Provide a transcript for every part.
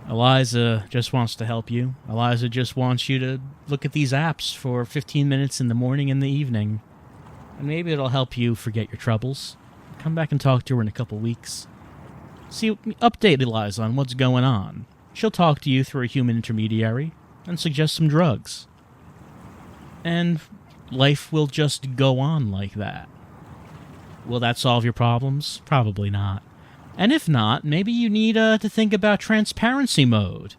Eliza just wants to help you. Eliza just wants you to look at these apps for 15 minutes in the morning and the evening. And maybe it'll help you forget your troubles. Come back and talk to her in a couple weeks. See, update Eliza on what's going on. She'll talk to you through a human intermediary and suggest some drugs. And life will just go on like that. Will that solve your problems? Probably not. And if not, maybe you need to think about transparency mode,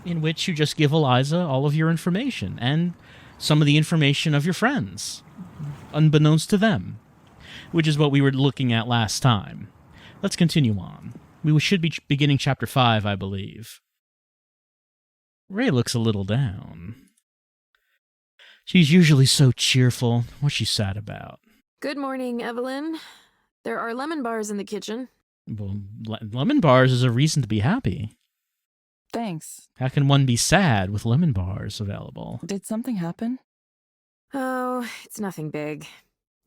in which you just give Eliza all of your information and some of the information of your friends, unbeknownst to them, which is what we were looking at last time. Let's continue on. We should be beginning Chapter 5, I believe. Ray looks a little down. She's usually so cheerful. What's she sad about? Good morning, Evelyn. There are lemon bars in the kitchen. Well, lemon bars is a reason to be happy. Thanks. How can one be sad with lemon bars available? Did something happen? Oh, it's nothing big.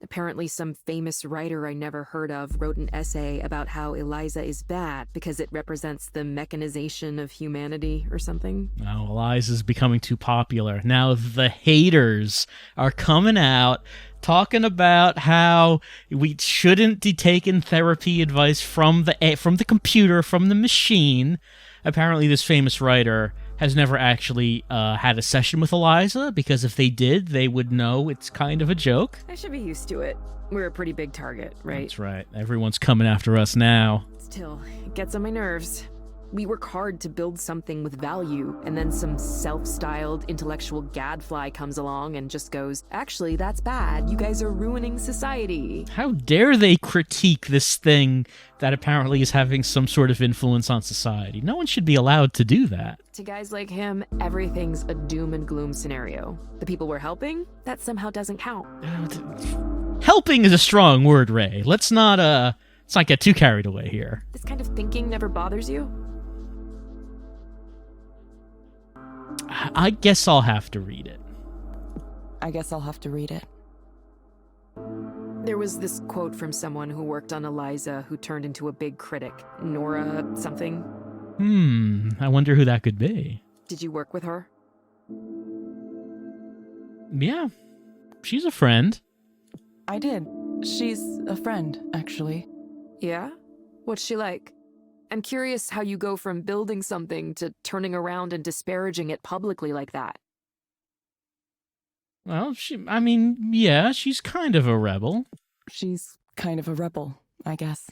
Apparently some famous writer I never heard of wrote an essay about how Eliza is bad because it represents the mechanization of humanity or something. Oh, Eliza's becoming too popular. Now the haters are coming out talking about how we shouldn't be taking therapy advice from the computer, from the machine. Apparently this famous writer has never actually had a session with Eliza, because if they did, they would know it's kind of a joke. I should be used to it. We're a pretty big target, right? That's right. Everyone's coming after us now. Still, it gets on my nerves. We work hard to build something with value, and then some self-styled intellectual gadfly comes along and just goes, actually, that's bad. You guys are ruining society. How dare they critique this thing that apparently is having some sort of influence on society? No one should be allowed to do that. To guys like him, everything's a doom and gloom scenario. The people we're helping, that somehow doesn't count. Helping is a strong word, Ray. Let's not get too carried away here. This kind of thinking never bothers you? I guess I'll have to read it. I guess I'll have to read it. There was this quote from someone who worked on Eliza who turned into a big critic. Nora something. I wonder who that could be. Did you work with her? Yeah, she's a friend. I did. She's a friend, actually. Yeah? What's she like? I'm curious how you go from building something to turning around and disparaging it publicly like that. Well, she's kind of a rebel. She's kind of a rebel, I guess.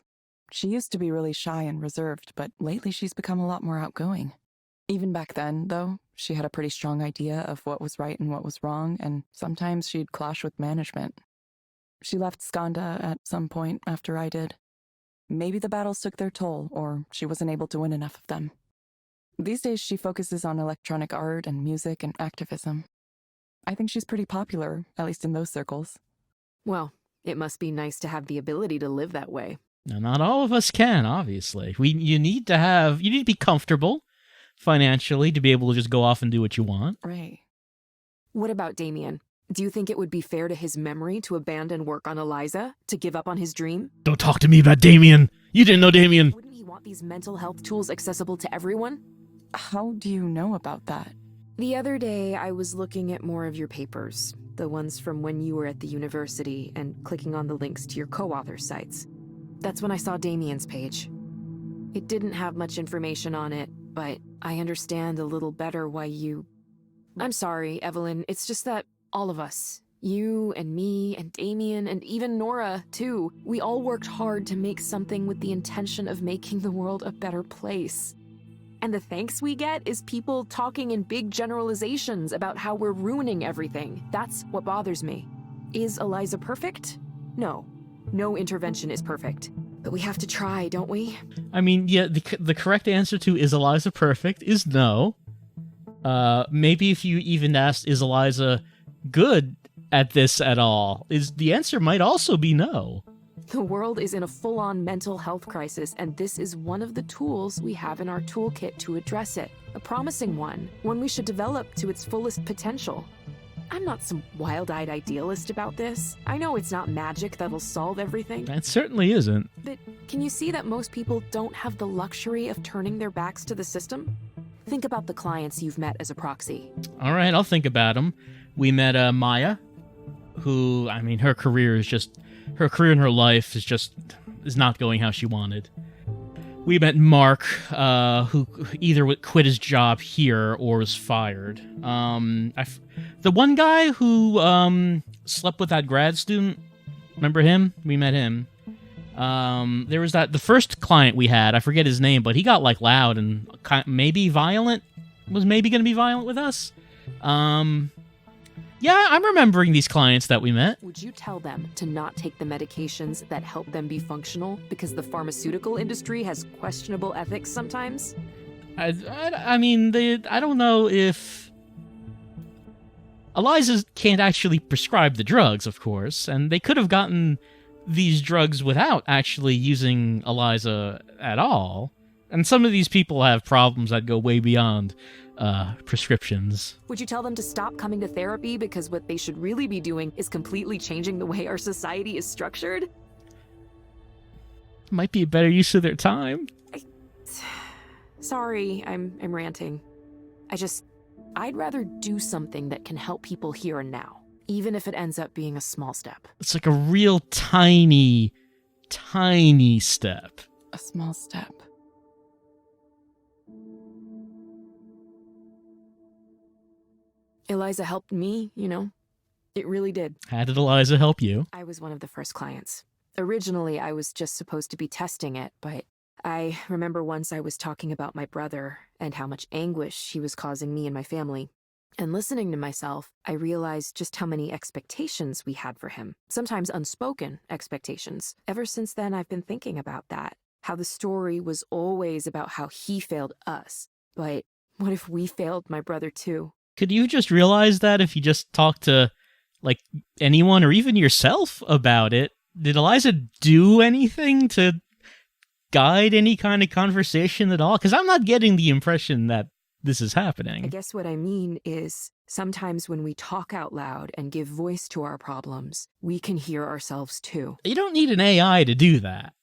She used to be really shy and reserved, but lately she's become a lot more outgoing. Even back then, though, she had a pretty strong idea of what was right and what was wrong, and sometimes she'd clash with management. She left Skanda at some point after I did. Maybe the battles took their toll, or she wasn't able to win enough of them. These days, she focuses on electronic art and music and activism. I think she's pretty popular, at least in those circles. Well, it must be nice to have the ability to live that way. Now, not all of us can, obviously. You need to be comfortable financially to be able to just go off and do what you want. Right. What about Damien? Do you think it would be fair to his memory to abandon work on Eliza, to give up on his dream? Don't talk to me about Damien. You didn't know Damien. Wouldn't he want these mental health tools accessible to everyone? How do you know about that? The other day, I was looking at more of your papers, the ones from when you were at the university, and clicking on the links to your co-author sites. That's when I saw Damien's page. It didn't have much information on it, but I understand a little better why you... I'm sorry, Evelyn, it's just that all of us, you and me and Damien and even Nora, too, we all worked hard to make something with the intention of making the world a better place. And the thanks we get is people talking in big generalizations about how we're ruining everything. That's what bothers me. Is Eliza perfect? No. No intervention is perfect. But we have to try, don't we? I mean, yeah, the correct answer to is Eliza perfect is no. Maybe if you even asked, is Eliza good at this at all, the answer might also be no. The world is in a full-on mental health crisis, and this is one of the tools we have in our toolkit to address it. A promising one we should develop to its fullest potential. I'm not some wild-eyed idealist about this. I know it's not magic that'll solve everything. It certainly isn't. But can you see that most people don't have the luxury of turning their backs to the system? Think about the clients you've met as a proxy. All right, I'll think about them. We met Maya, who, I mean, her career and her life is not going how she wanted. We met Mark, who either quit his job here or was fired. The one guy who slept with that grad student, remember him? We met him. There was the first client we had, I forget his name, but he got like loud and maybe violent. Was maybe going to be violent with us. Yeah, I'm remembering these clients that we met. Would you tell them to not take the medications that help them be functional because the pharmaceutical industry has questionable ethics sometimes? I mean, I don't know if... Eliza can't actually prescribe the drugs, of course, and they could have gotten these drugs without actually using Eliza at all. And some of these people have problems that go way beyond prescriptions. Would you tell them to stop coming to therapy because what they should really be doing is completely changing the way our society is structured? Might be a better use of their time. Sorry, I'm ranting. I'd rather do something that can help people here and now, even if it ends up being a small step. It's like a real tiny, tiny step. A small step. Eliza helped me, you know. It really did. How did Eliza help you? I was one of the first clients. Originally, I was just supposed to be testing it, but I remember once I was talking about my brother and how much anguish he was causing me and my family. And listening to myself, I realized just how many expectations we had for him. Sometimes unspoken expectations. Ever since then, I've been thinking about that. How the story was always about how he failed us. But what if we failed my brother too? Could you just realize that if you just talk to, like, anyone or even yourself about it? Did Eliza do anything to guide any kind of conversation at all? Because I'm not getting the impression that this is happening. I guess what I mean is sometimes when we talk out loud and give voice to our problems, we can hear ourselves too. You don't need an AI to do that.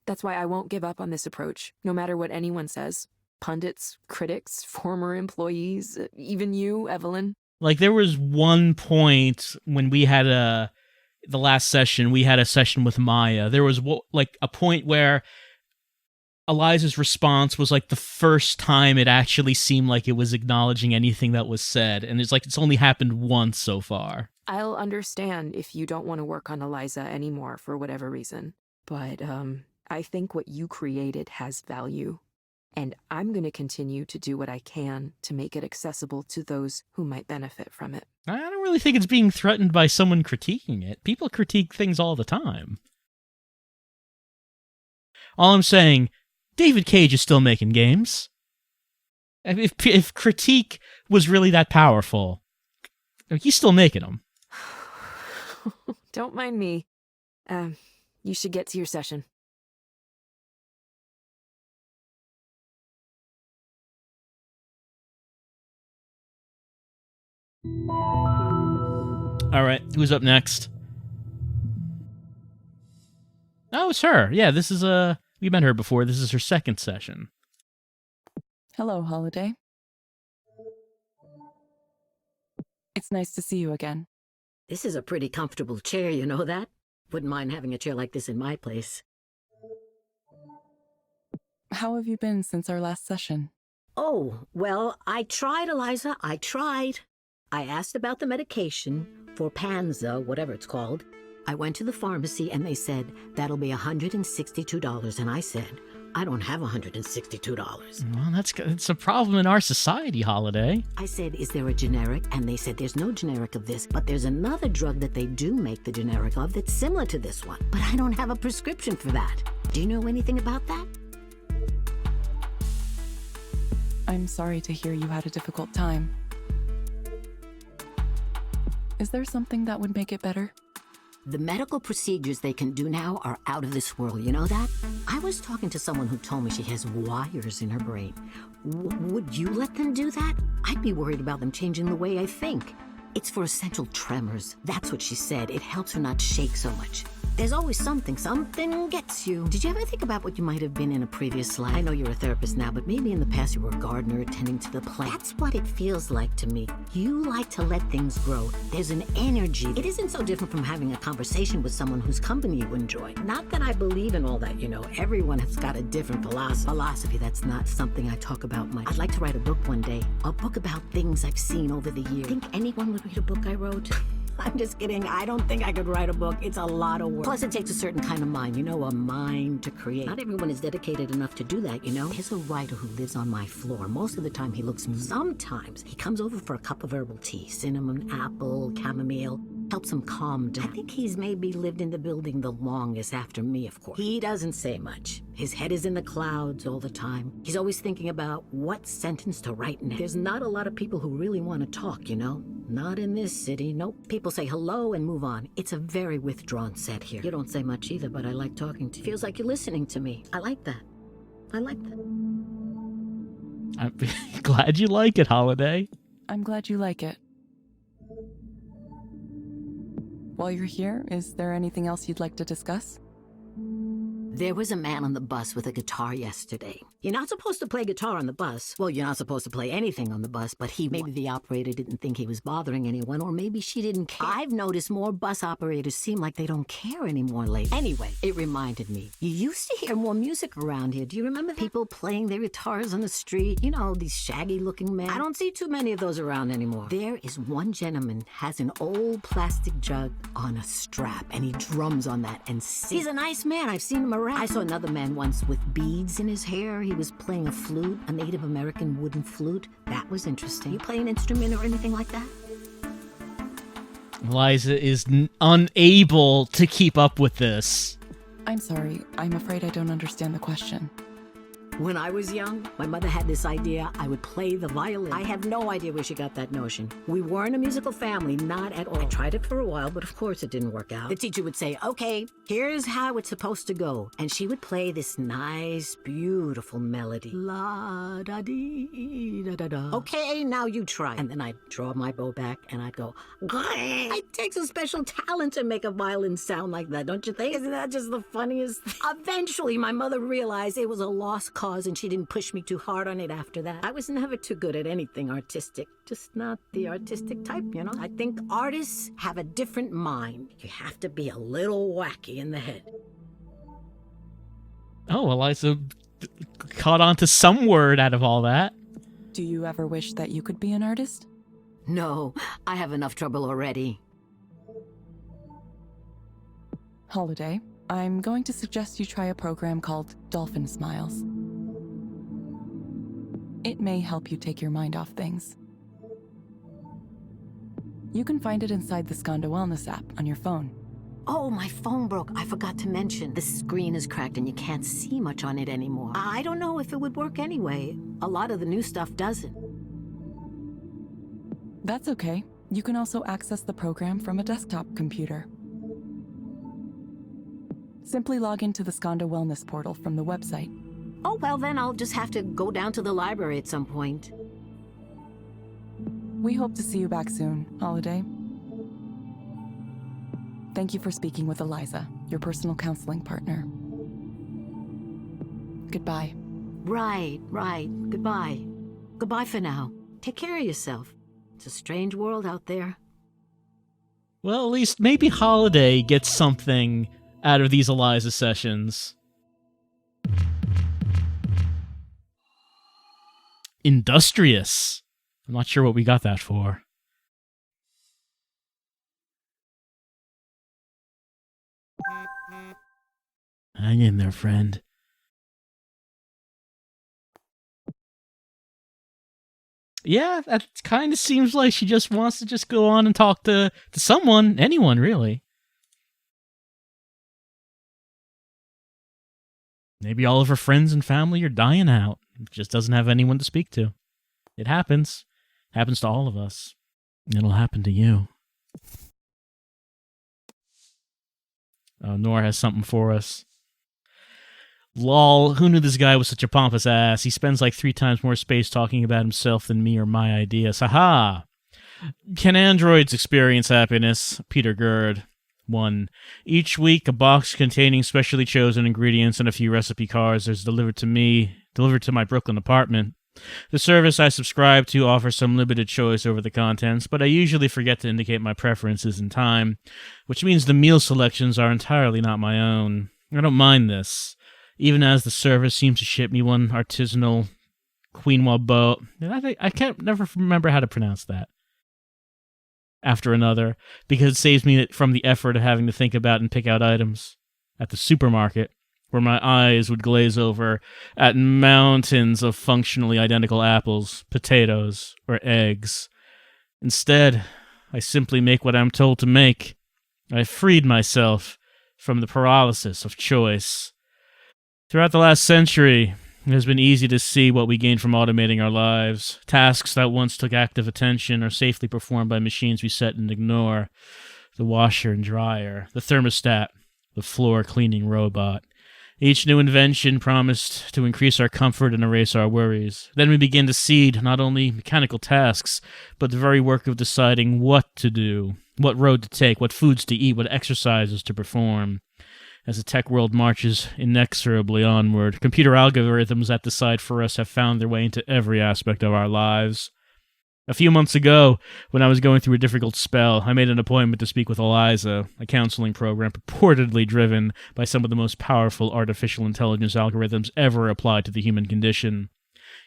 That's why I won't give up on this approach, no matter what anyone says. Pundits, critics, former employees, even you, Evelyn. Like, there was one point when we had the last session, we had a session with Maya. There was like a point where Eliza's response was like the first time it actually seemed like it was acknowledging anything that was said. And it's like it's only happened once so far. I'll understand if you don't want to work on Eliza anymore for whatever reason. But I think what you created has value. And I'm going to continue to do what I can to make it accessible to those who might benefit from it. I don't really think it's being threatened by someone critiquing it. People critique things all the time. All I'm saying, David Cage is still making games. If critique was really that powerful, he's still making them. Don't mind me. You should get to your session. All right, who's up next? Oh, it's her. Yeah, this is we met her before. This is her second session. Hello, Holiday. It's nice to see you again. This is a pretty comfortable chair, you know that? Wouldn't mind having a chair like this in my place. How have you been since our last session? Oh, well, I tried, Eliza. I tried. I asked about the medication for Panza, whatever it's called. I went to the pharmacy and they said, that'll be $162. And I said, I don't have $162. Well, it's a problem in our society, Holiday. I said, is there a generic? And they said, there's no generic of this, but there's another drug that they do make the generic of that's similar to this one. But I don't have a prescription for that. Do you know anything about that? I'm sorry to hear you had a difficult time. Is there something that would make it better? The medical procedures they can do now are out of this world, you know that? I was talking to someone who told me she has wires in her brain. Would you let them do that? I'd be worried about them changing the way I think. It's for essential tremors. That's what she said. It helps her not shake so much. There's always something gets you. Did you ever think about what you might have been in a previous life? I know you're a therapist now, but maybe in the past you were a gardener tending to the plant. That's what it feels like to me. You like to let things grow. There's an energy. It isn't so different from having a conversation with someone whose company you enjoy. Not that I believe in all that, Everyone has got a different philosophy. That's not something I talk about much. I'd like to write a book one day. A book about things I've seen over the years. Think anyone would read a book I wrote? I'm just kidding. I don't think I could write a book. It's a lot of work. Plus, it takes a certain kind of mind, a mind to create. Not everyone is dedicated enough to do that, There's a writer who lives on my floor. Most of the time, he looks mean. Sometimes, he comes over for a cup of herbal tea, cinnamon, apple, chamomile. Helps him calm down. I think he's maybe lived in the building the longest after me, of course. He doesn't say much. His head is in the clouds all the time. He's always thinking about what sentence to write next. There's not a lot of people who really want to talk, Not in this city. Nope. People say hello and move on. It's a very withdrawn set here. You don't say much either, but I like talking to you. Feels like you're listening to me. I like that. I'm glad you like it, Holiday. I'm glad you like it. While you're here, is there anything else you'd like to discuss? There was a man on the bus with a guitar yesterday. You're not supposed to play guitar on the bus. Well, you're not supposed to play anything on the bus, but maybe the operator didn't think he was bothering anyone, or maybe she didn't care. I've noticed more bus operators seem like they don't care anymore lately. Anyway, it reminded me. You used to hear more music around here. Do you remember people playing their guitars on the street? These shaggy-looking men. I don't see too many of those around anymore. There is one gentleman has an old plastic jug on a strap, and he drums on that and sings. He's a nice man. I've seen him around. I saw another man once with beads in his hair. He was playing a flute, a Native American wooden flute. That was interesting. You play an instrument or anything like that? Eliza is unable to keep up with this. I'm sorry. I'm afraid I don't understand the question. When I was young, my mother had this idea I would play the violin. I have no idea where she got that notion. We weren't a musical family, not at all. I tried it for a while, but of course it didn't work out. The teacher would say, okay, here's how it's supposed to go. And she would play this nice, beautiful melody. La-da-dee-da-da-da. Okay, now you try. And then I'd draw my bow back and I'd go, it takes a special talent to make a violin sound like that, don't you think? Isn't that just the funniest thing? Eventually, my mother realized it was a lost cause, and she didn't push me too hard on it after that. I was never too good at anything artistic, just not the artistic type, I think artists have a different mind. You have to be a little wacky in the head. Oh, Eliza caught on to some word out of all that. Do you ever wish that you could be an artist? No, I have enough trouble already. Holiday, I'm going to suggest you try a program called Dolphin Smiles. It may help you take your mind off things. You can find it inside the Skanda Wellness app on your phone. Oh, my phone broke. I forgot to mention. The screen is cracked and you can't see much on it anymore. I don't know if it would work anyway. A lot of the new stuff doesn't. That's okay. You can also access the program from a desktop computer. Simply log into the Skanda Wellness portal from the website. Oh, well, then I'll just have to go down to the library at some point. We hope to see you back soon, Holiday. Thank you for speaking with Eliza, your personal counseling partner. Goodbye. Right. Goodbye. Goodbye for now. Take care of yourself. It's a strange world out there. Well, at least maybe Holiday gets something out of these Eliza sessions. Industrious. I'm not sure what we got that for. Hang in there, friend. Yeah, that kind of seems like she just wants to just go on and talk to someone, anyone, really. Maybe all of her friends and family are dying out. Just doesn't have anyone to speak to. It happens. Happens to all of us. It'll happen to you. Oh, Nora has something for us. Lol, who knew this guy was such a pompous ass? He spends like 3 times more space talking about himself than me or my ideas. Haha! Can androids experience happiness? Peter Gerd. 1. Each week, a box containing specially chosen ingredients and a few recipe cards is delivered to my Brooklyn apartment. The service I subscribe to offers some limited choice over the contents, but I usually forget to indicate my preferences in time, which means the meal selections are entirely not my own. I don't mind this, even as the service seems to ship me one artisanal quinoa bowl. I can't never remember how to pronounce that. After another, because it saves me from the effort of having to think about and pick out items. At the supermarket, where my eyes would glaze over at mountains of functionally identical apples, potatoes, or eggs. Instead, I simply make what I'm told to make. I freed myself from the paralysis of choice. Throughout the last century, it has been easy to see what we gain from automating our lives. Tasks that once took active attention are safely performed by machines we set and ignore. The washer and dryer, the thermostat, the floor cleaning robot. Each new invention promised to increase our comfort and erase our worries. Then we begin to cede not only mechanical tasks, but the very work of deciding what to do, what road to take, what foods to eat, what exercises to perform. As the tech world marches inexorably onward, computer algorithms that decide for us have found their way into every aspect of our lives. A few months ago, when I was going through a difficult spell, I made an appointment to speak with Eliza, a counseling program purportedly driven by some of the most powerful artificial intelligence algorithms ever applied to the human condition.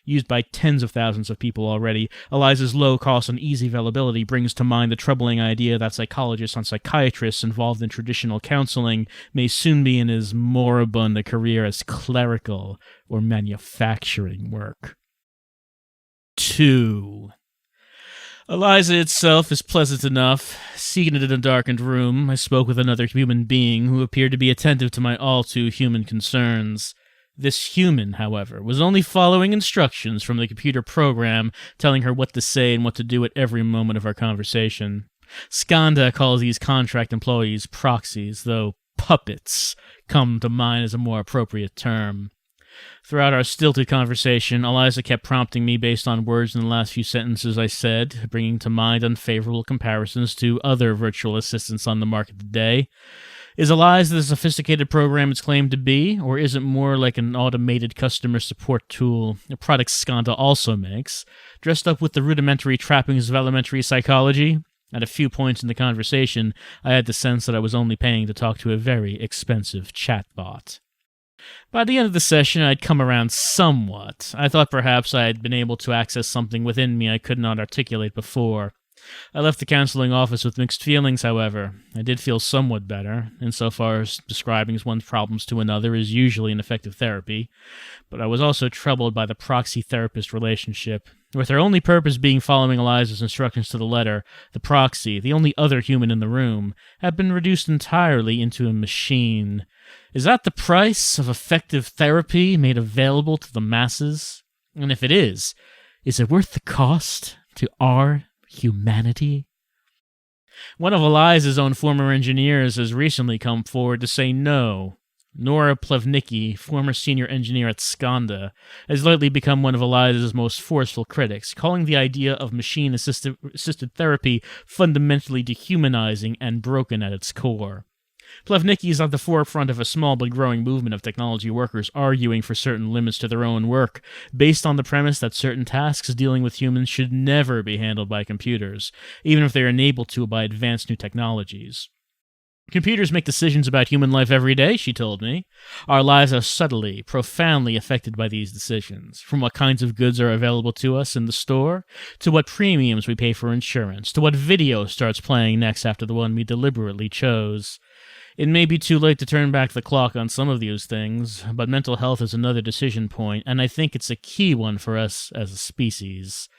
Used by tens of thousands of people already, Eliza's low cost and easy availability brings to mind the troubling idea that psychologists and psychiatrists involved in traditional counseling may soon be in as moribund a career as clerical or manufacturing work. 2. Eliza itself is pleasant enough. Seated in a darkened room, I spoke with another human being who appeared to be attentive to my all-too-human concerns. This human, however, was only following instructions from the computer program, telling her what to say and what to do at every moment of our conversation. Skanda calls these contract employees proxies, though puppets come to mind as a more appropriate term. Throughout our stilted conversation, Eliza kept prompting me based on words in the last few sentences I said, bringing to mind unfavorable comparisons to other virtual assistants on the market today. Is Eliza the sophisticated program it's claimed to be, or is it more like an automated customer support tool, a product Skanda also makes, dressed up with the rudimentary trappings of elementary psychology? At a few points in the conversation, I had the sense that I was only paying to talk to a very expensive chatbot. By the end of the session, I'd come around somewhat. I thought perhaps I had been able to access something within me I could not articulate before. I left the counseling office with mixed feelings, however. I did feel somewhat better, insofar as describing one's problems to another is usually an effective therapy, but I was also troubled by the proxy-therapist relationship. With her only purpose being following Eliza's instructions to the letter, the proxy, the only other human in the room, had been reduced entirely into a machine. Is that the price of effective therapy made available to the masses? And if it is it worth the cost to our humanity? One of Eliza's own former engineers has recently come forward to say no. Nora Plevnicki, former senior engineer at Skanda, has lately become one of Eliza's most forceful critics, calling the idea of machine-assisted therapy fundamentally dehumanizing and broken at its core. Plevnicki is at the forefront of a small but growing movement of technology workers arguing for certain limits to their own work, based on the premise that certain tasks dealing with humans should never be handled by computers, even if they are enabled to by advanced new technologies. Computers make decisions about human life every day, she told me. Our lives are subtly, profoundly affected by these decisions, from what kinds of goods are available to us in the store, to what premiums we pay for insurance, to what video starts playing next after the one we deliberately chose. It may be too late to turn back the clock on some of these things, but mental health is another decision point, and I think it's a key one for us as a species.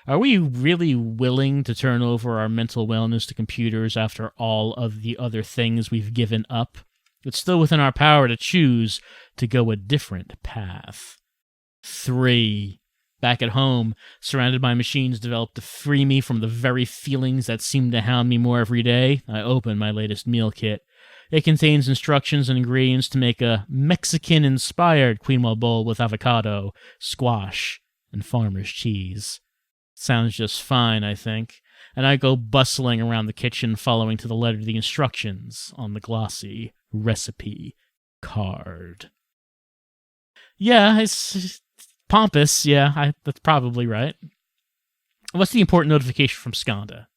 Are we really willing to turn over our mental wellness to computers after all of the other things we've given up? It's still within our power to choose to go a different path. 3. Back at home, surrounded by machines developed to free me from the very feelings that seem to hound me more every day, I open my latest meal kit. It contains instructions and ingredients to make a Mexican-inspired quinoa bowl with avocado, squash, and farmer's cheese. Sounds just fine, I think. and I go bustling around the kitchen following to the letter the instructions on the glossy recipe card. Yeah, it's pompous. Yeah, that's probably right. What's the important notification from Skanda?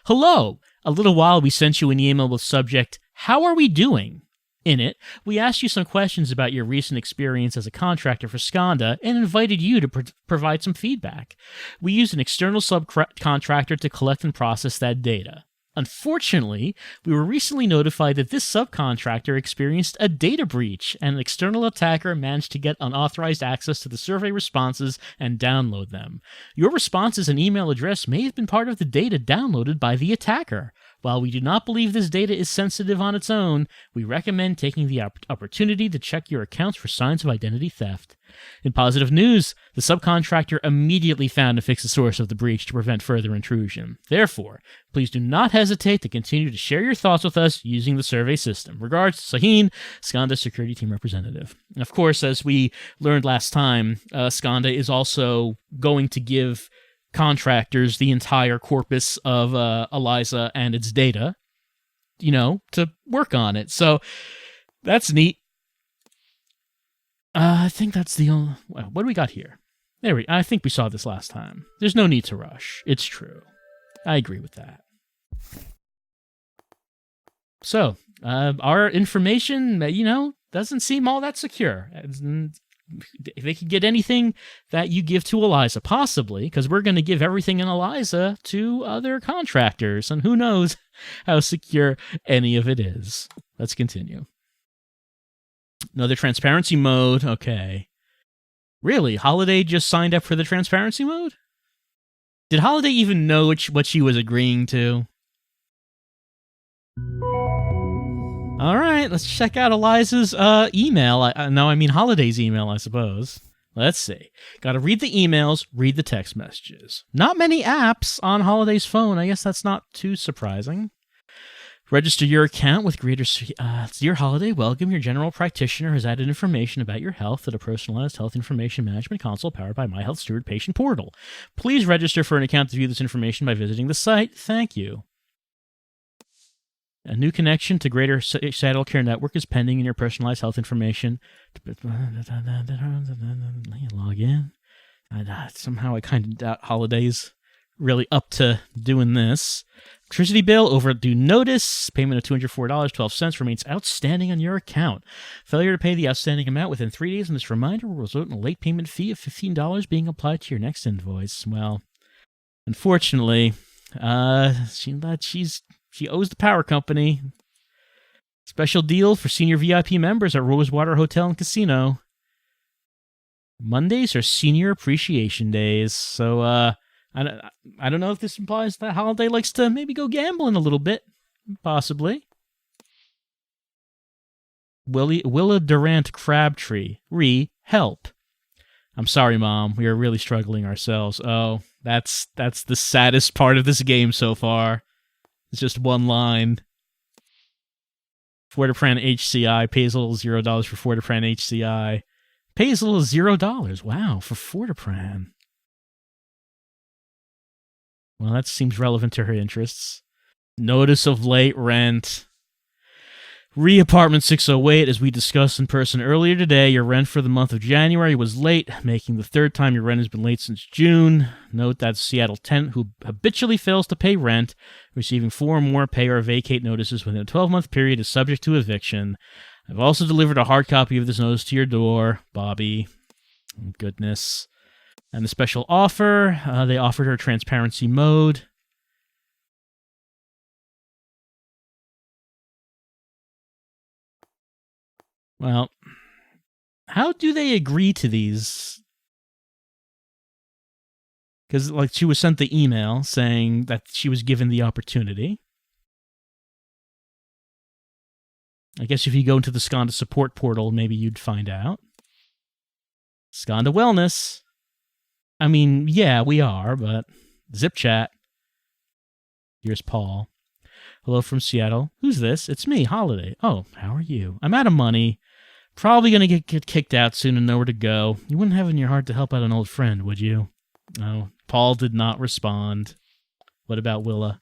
Hello! A little while we sent you an email with subject, "How are we doing?" In it, we asked you some questions about your recent experience as a contractor for Skanda and invited you to provide some feedback. We used an external subcontractor to collect and process that data. Unfortunately, we were recently notified that this subcontractor experienced a data breach, and an external attacker managed to get unauthorized access to the survey responses and download them. Your responses and email address may have been part of the data downloaded by the attacker. While we do not believe this data is sensitive on its own, we recommend taking the opportunity to check your accounts for signs of identity theft. In positive news, the subcontractor immediately found and fixed the source of the breach to prevent further intrusion. Therefore, please do not hesitate to continue to share your thoughts with us using the survey system. Regards, Sahin, Skanda Security Team Representative. And of course, as we learned last time, Skanda is also going to give contractors the entire corpus of Eliza and its data, to work on it. So that's neat. I think that's the only... Well, what do we got here? I think we saw this last time. There's no need to rush. It's true. I agree with that. So, our information, doesn't seem all that secure. If they could get anything that you give to Eliza, possibly, because we're going to give everything in Eliza to other contractors, and who knows how secure any of it is. Let's continue. Another transparency mode. Okay. Really? Holiday just signed up for the transparency mode? Did Holiday even know what she was agreeing to? All right, let's check out Eliza's email. Holiday's email, I suppose. Let's see. Gotta read the emails, read the text messages. Not many apps on Holiday's phone. I guess that's not too surprising. Register your account with Greater... Dear Holiday, welcome. Your general practitioner has added information about your health at a personalized health information management console powered by My Health Steward Patient Portal. Please register for an account to view this information by visiting the site. Thank you. A new connection to Greater Seattle Care Network is pending in your personalized health information. Log in. Somehow I kind of doubt Holiday's really up to doing this. Electricity bill overdue notice. Payment of $204.12 remains outstanding on your account. Failure to pay the outstanding amount within 3 days on this reminder will result in a late payment fee of $15 being applied to your next invoice. Well, unfortunately, she owes the power company. Special deal for senior VIP members at Rosewater Hotel and Casino. Mondays are senior appreciation days, so I don't know if this implies that Holiday likes to maybe go gambling a little bit. Possibly. Willa Durant Crabtree. Help. I'm sorry, Mom. We are really struggling ourselves. Oh, that's the saddest part of this game so far. It's just one line. Fortipran HCI pays a little $0 for Fortipran HCI. Pays a little $0. Wow, for Fortipran. Well, that seems relevant to her interests. Notice of late rent. Apartment 608, as we discussed in person earlier today, your rent for the month of January was late, making the third time your rent has been late since June. Note that Seattle tenant who habitually fails to pay rent, receiving 4 or more pay or vacate notices within a 12-month period is subject to eviction. I've also delivered a hard copy of this notice to your door, Bobby. Oh, goodness. And the special offer, they offered her transparency mode. Well, how do they agree to these? Because, she was sent the email saying that she was given the opportunity. I guess if you go into the Skanda support portal, maybe you'd find out. Skanda Wellness. I mean, yeah, we are, but zip chat. Here's Paul. Hello from Seattle. Who's this? It's me, Holiday. Oh, how are you? I'm out of money. Probably going to get kicked out soon and nowhere to go. You wouldn't have it in your heart to help out an old friend, would you? No, Paul did not respond. What about Willa?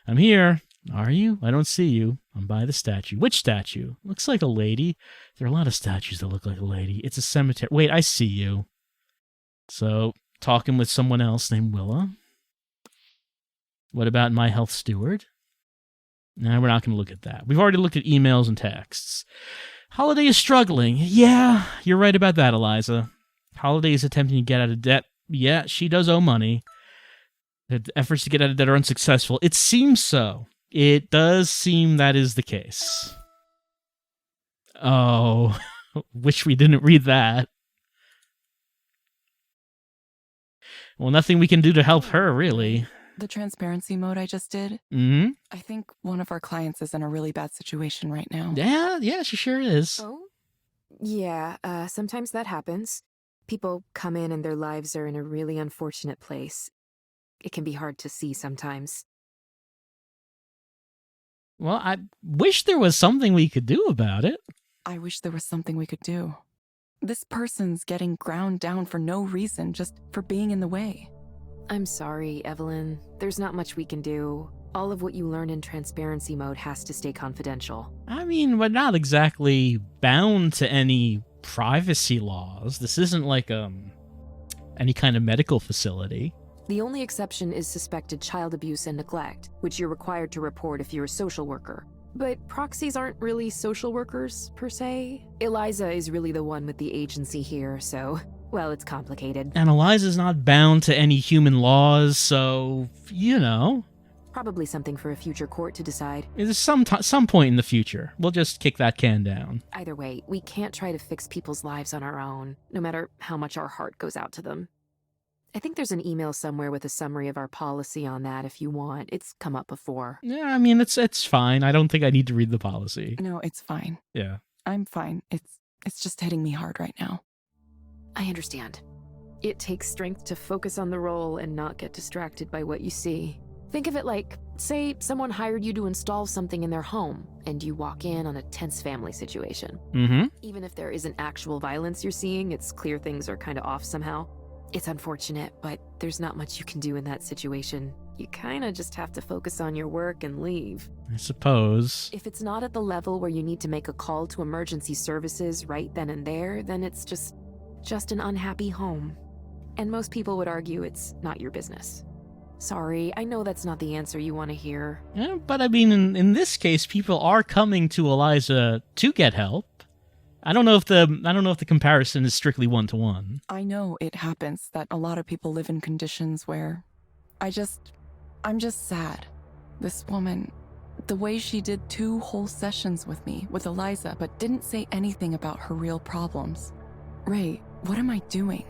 I'm here. Are you? I don't see you. I'm by the statue. Which statue? Looks like a lady. There are a lot of statues that look like a lady. It's a cemetery. Wait, I see you. So, talking with someone else named Willa. What about my health steward? No, we're not going to look at that. We've already looked at emails and texts. Holiday is struggling. Yeah, you're right about that, Eliza. Holiday is attempting to get out of debt. Yeah, she does owe money. The efforts to get out of debt are unsuccessful. It seems so. It does seem that is the case. Oh, wish we didn't read that. Well, nothing we can do to help her, really. The transparency mode I just did? Mm-hmm. I think one of our clients is in a really bad situation right now. Yeah, she sure is. Oh? Yeah, sometimes that happens. People come in and their lives are in a really unfortunate place. It can be hard to see sometimes. Well, I wish there was something we could do about it. I wish there was something we could do. This person's getting ground down for no reason, just for being in the way. I'm sorry, Evelyn. There's not much we can do. All of what you learn in transparency mode has to stay confidential. I mean, we're not exactly bound to any privacy laws. This isn't like any kind of medical facility. The only exception is suspected child abuse and neglect, which you're required to report if you're a social worker. But proxies aren't really social workers, per se. Eliza is really the one with the agency here, so, well, it's complicated. And Eliza's not bound to any human laws, so, you know. Probably something for a future court to decide. There's some point in the future. We'll just kick that can down. Either way, we can't try to fix people's lives on our own, no matter how much our heart goes out to them. I think there's an email somewhere with a summary of our policy on that if you want. It's come up before. Yeah, I mean, it's fine. I don't think I need to read the policy. No, it's fine. Yeah. I'm fine. It's just hitting me hard right now. I understand. It takes strength to focus on the role and not get distracted by what you see. Think of it like, say someone hired you to install something in their home, and you walk in on a tense family situation. Mm-hmm. Even if there isn't actual violence you're seeing, it's clear things are kind of off somehow. It's unfortunate, but there's not much you can do in that situation. You kind of just have to focus on your work and leave. I suppose. If it's not at the level where you need to make a call to emergency services right then and there, then it's just an unhappy home. And most people would argue it's not your business. Sorry, I know that's not the answer you want to hear. Yeah, but I mean, in this case, people are coming to Eliza to get help. I don't know if the comparison is strictly one-to-one. I know it happens that a lot of people live in conditions where I'm just sad. This woman, the way she did 2 whole sessions with me, with Eliza, but didn't say anything about her real problems. Ray, what am I doing?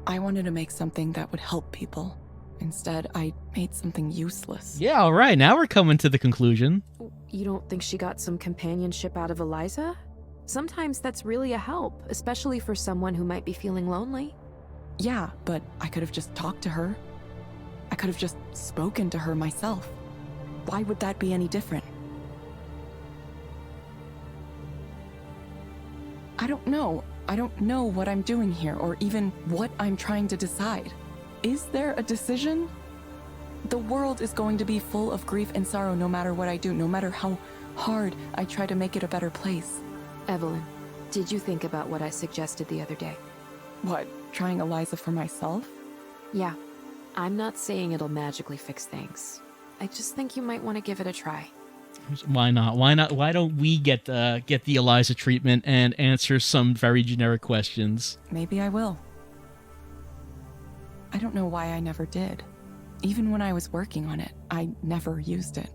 I wanted to make something that would help people. Instead, I made something useless. Yeah, all right. Now we're coming to the conclusion. You don't think she got some companionship out of Eliza? Sometimes that's really a help, especially for someone who might be feeling lonely. Yeah, but I could have just talked to her. I could have just spoken to her myself. Why would that be any different? I don't know. I don't know what I'm doing here, or even what I'm trying to decide. Is there a decision? The world is going to be full of grief and sorrow no matter what I do, no matter how hard I try to make it a better place. Evelyn, did you think about what I suggested the other day? What, trying Eliza for myself? Yeah. I'm not saying it'll magically fix things. I just think you might want to give it a try. Why not? Why not? Why don't we get the Eliza treatment and answer some very generic questions? Maybe I will. I don't know why I never did. Even when I was working on it, I never used it.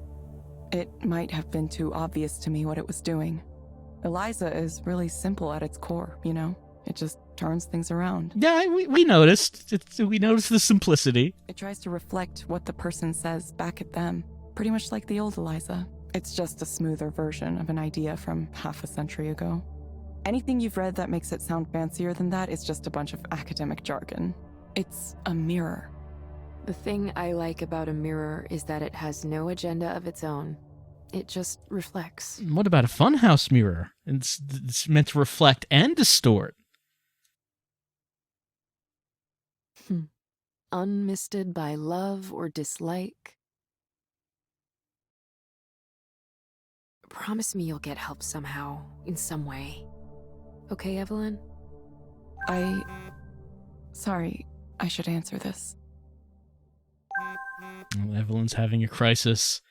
It might have been too obvious to me what it was doing. Eliza is really simple at its core, you know? It just turns things around. Yeah, we noticed. We noticed the simplicity. It tries to reflect what the person says back at them, pretty much like the old Eliza. It's just a smoother version of an idea from half a century ago. Anything you've read that makes it sound fancier than that is just a bunch of academic jargon. It's a mirror. The thing I like about a mirror is that it has no agenda of its own. It just reflects. What about a funhouse mirror? It's meant to reflect and distort. Unmisted by love or dislike, Promise me you'll get help somehow, in some way. Okay, Evelyn? Sorry, I should answer this. Well, Evelyn's having a crisis,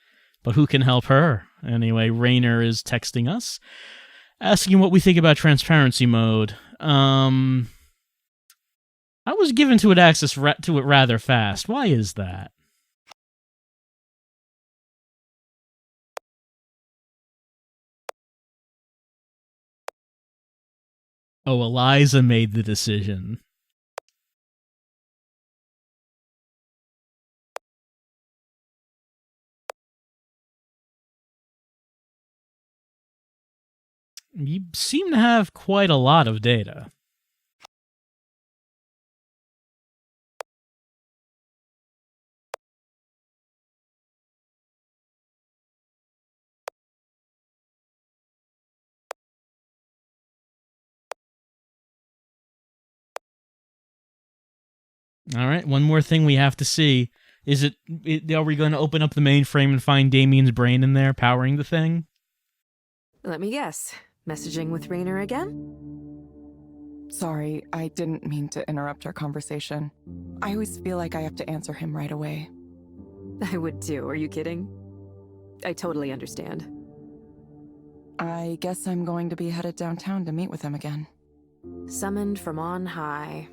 but who can help her? Anyway, Raynor is texting us, asking what we think about transparency mode. I was given to it access to it rather fast. Why is that? Oh, Eliza made the decision. You seem to have quite a lot of data. All right, one more thing we have to see. Are we going to open up the mainframe and find Damien's brain in there powering the thing? Let me guess. Messaging with Raynor again? Sorry, I didn't mean to interrupt our conversation. I always feel like I have to answer him right away. I would too, are you kidding? I totally understand. I guess I'm going to be headed downtown to meet with him again. Summoned from on high.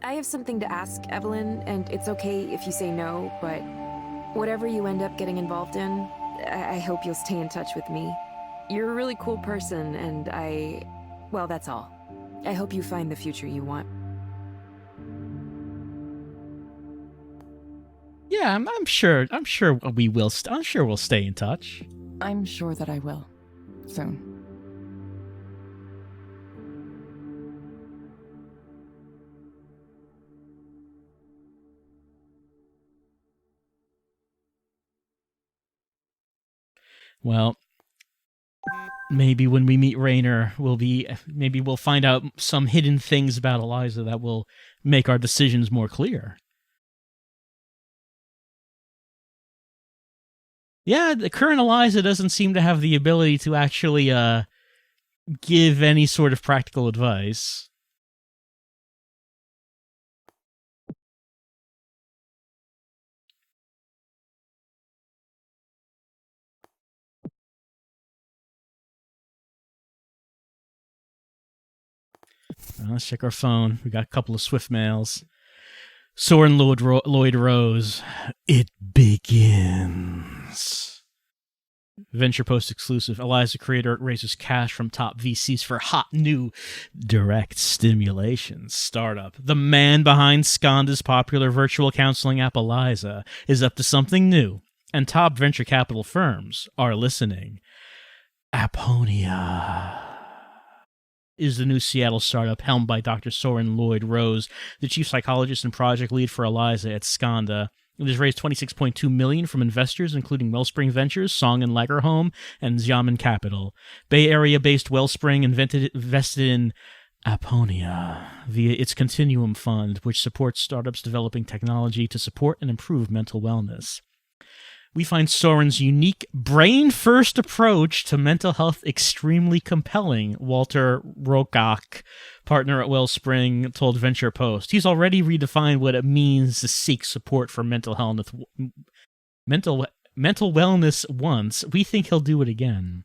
I have something to ask, Evelyn, and it's okay if you say no, but whatever you end up getting involved in, I hope you'll stay in touch with me. You're a really cool person, and well, that's all. I hope you find the future you want. Yeah, I'm sure we will. I'm sure we'll stay in touch. I'm sure that I will. Soon. Well, maybe when we meet Raynor, maybe we'll find out some hidden things about Eliza that will make our decisions more clear. Yeah, the current Eliza doesn't seem to have the ability to actually give any sort of practical advice. Let's check our phone. We got a couple of Swift mails. Soren Lloyd Rose. It begins. Venture Post exclusive. Eliza creator raises cash from top VCs for hot new direct stimulation startup. The man behind Skanda's popular virtual counseling app Eliza is up to something new, and top venture capital firms are listening. Apponia is the new Seattle startup helmed by Dr. Soren Lloyd Rose, the chief psychologist and project lead for Eliza at Skanda. It has raised $26.2 million from investors, including Wellspring Ventures, Song and Lagerholm, and Xiamen Capital. Bay Area-based Wellspring invested in Apponia via its Continuum Fund, which supports startups developing technology to support and improve mental wellness. We find Soren's unique brain-first approach to mental health extremely compelling, Walter Rokoch, partner at Wellspring, told Venture Post. He's already redefined what it means to seek support for mental wellness once. We think he'll do it again.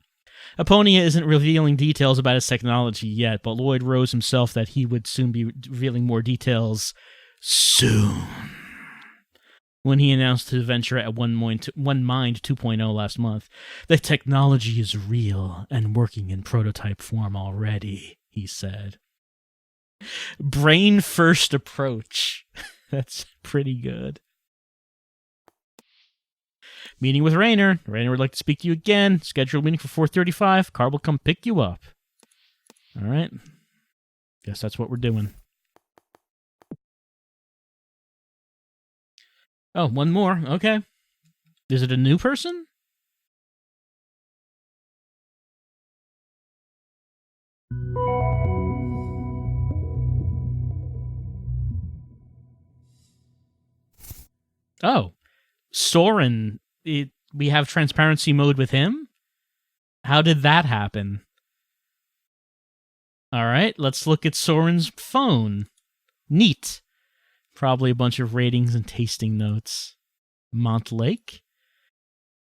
Apponia isn't revealing details about his technology yet, but Lloyd Rose himself that he would soon be revealing more details soon, when he announced the venture at One Mind 2.0 last month. The technology is real and working in prototype form already, he said. Brain-first approach. That's pretty good. Meeting with Raynor. Raynor would like to speak to you again. Scheduled meeting for 4:35. Car will come pick you up. All right. Guess that's what we're doing. Oh, one more. Okay. Is it a new person? Oh. Soren. We have transparency mode with him? How did that happen? All right, let's look at Soren's phone. Neat. Probably a bunch of ratings and tasting notes. Montlake?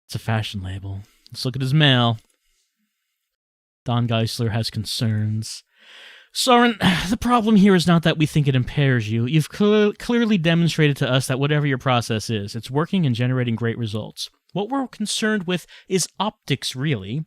It's a fashion label. Let's look at his mail. Don Geisler has concerns. Soren, the problem here is not that we think it impairs you. You've clearly demonstrated to us that whatever your process is, it's working and generating great results. What we're concerned with is optics, really.